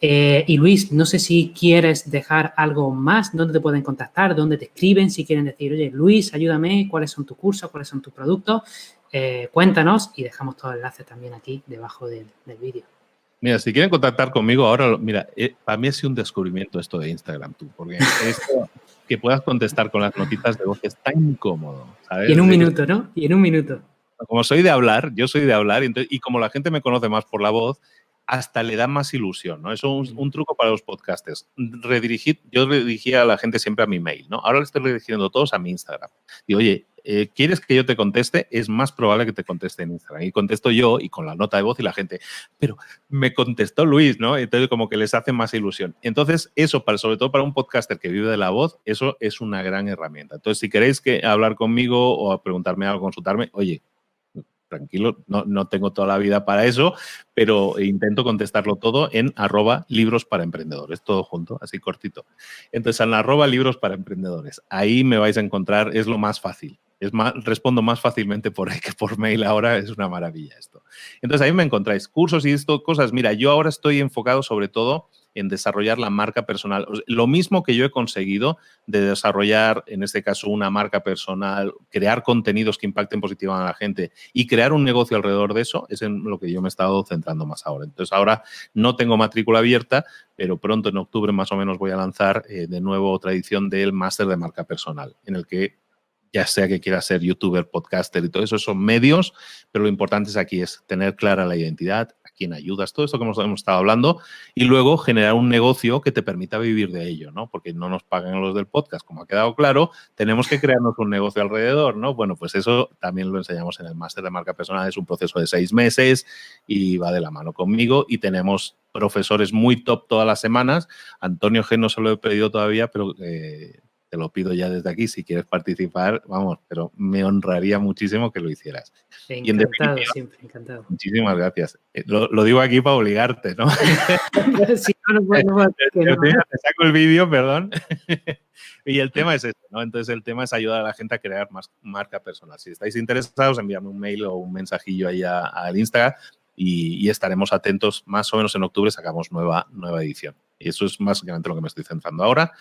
Y Luis, no sé si quieres dejar algo más, dónde te pueden contactar, dónde te escriben, si quieren decir, oye, Luis, ayúdame, cuáles son tus cursos, cuáles son tus productos, cuéntanos y dejamos todo el enlace también aquí debajo del vídeo. Mira, si quieren contactar conmigo ahora, mira, para mí ha sido un descubrimiento esto de Instagram, tú, porque esto que puedas contestar con las notitas de voz es tan incómodo, ¿sabes? Y en un minuto, ¿no? Y en un minuto. Como soy de hablar, yo soy de hablar, y como la gente me conoce más por la voz, hasta le da más ilusión, ¿no? Eso es un truco para los podcasters. Yo redirigía a la gente siempre a mi mail, ¿no? Ahora le estoy redirigiendo todos a mi Instagram. Y oye, ¿quieres que yo te conteste? Es más probable que te conteste en Instagram. Y contesto yo y con la nota de voz y la gente, pero me contestó Luis, ¿no? Entonces como que les hace más ilusión. Entonces eso, sobre todo para un podcaster que vive de la voz, eso es una gran herramienta. Entonces si queréis hablar conmigo o preguntarme algo, consultarme, oye, tranquilo, no tengo toda la vida para eso, pero intento contestarlo todo en @libros para emprendedores, todo junto, así cortito. Entonces, en @libros para emprendedores, ahí me vais a encontrar, es lo más fácil. Respondo más fácilmente por ahí que por mail ahora, es una maravilla esto. Entonces, ahí me encontráis cursos y esto, cosas. Mira, yo ahora estoy enfocado sobre todo en desarrollar la marca personal. Lo mismo que yo he conseguido de desarrollar, en este caso, una marca personal, crear contenidos que impacten positivamente a la gente y crear un negocio alrededor de eso, es en lo que yo me he estado centrando más ahora. Entonces, ahora no tengo matrícula abierta, pero pronto, en octubre, más o menos, voy a lanzar de nuevo otra edición del máster de marca personal, en el que ya sea que quieras ser youtuber, podcaster y todo eso, son medios, pero lo importante es aquí es tener clara la identidad, a quién ayudas, todo esto que hemos estado hablando, y luego generar un negocio que te permita vivir de ello, ¿no? Porque no nos pagan los del podcast, como ha quedado claro, tenemos que crearnos un negocio alrededor, ¿no? Bueno, pues eso también lo enseñamos en el máster de marca personal, es un proceso de 6 meses y va de la mano conmigo y tenemos profesores muy top todas las semanas. Antonio G no se lo he pedido todavía, pero te lo pido ya desde aquí, si quieres participar, vamos, pero me honraría muchísimo que lo hicieras. Encantado, siempre, encantado. Muchísimas gracias. Lo digo aquí para obligarte, ¿no? Si no, no puedo, Te saco el vídeo, perdón. Y el tema es este, ¿no? Entonces, el tema es ayudar a la gente a crear más marca personal. Si estáis interesados, envíame un mail o un mensajillo ahí al Instagram y estaremos atentos. Más o menos en octubre sacamos nueva edición. Y eso es básicamente lo que me estoy centrando ahora.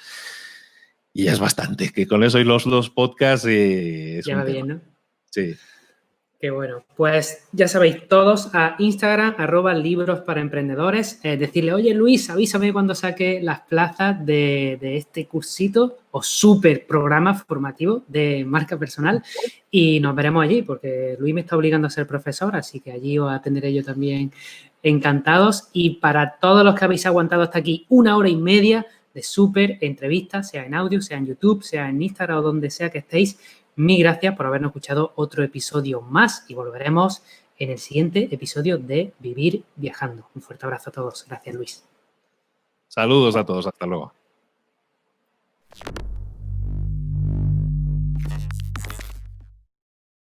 Y es bastante, que con eso y los dos podcasts es ya va bien, ¿no? Sí. Qué bueno. Pues ya sabéis, todos a Instagram, @librosparaemprendedores. Decirle, oye, Luis, avísame cuando saque las plazas de este cursito o súper programa formativo de marca personal y nos veremos allí porque Luis me está obligando a ser profesor, así que allí os atenderé yo también encantados. Y para todos los que habéis aguantado hasta aquí 1 hora y media de súper entrevistas, sea en audio, sea en YouTube, sea en Instagram o donde sea que estéis, mil gracias por habernos escuchado otro episodio más y volveremos en el siguiente episodio de Vivir Viajando. Un fuerte abrazo a todos. Gracias, Luis. Saludos a todos. Hasta luego.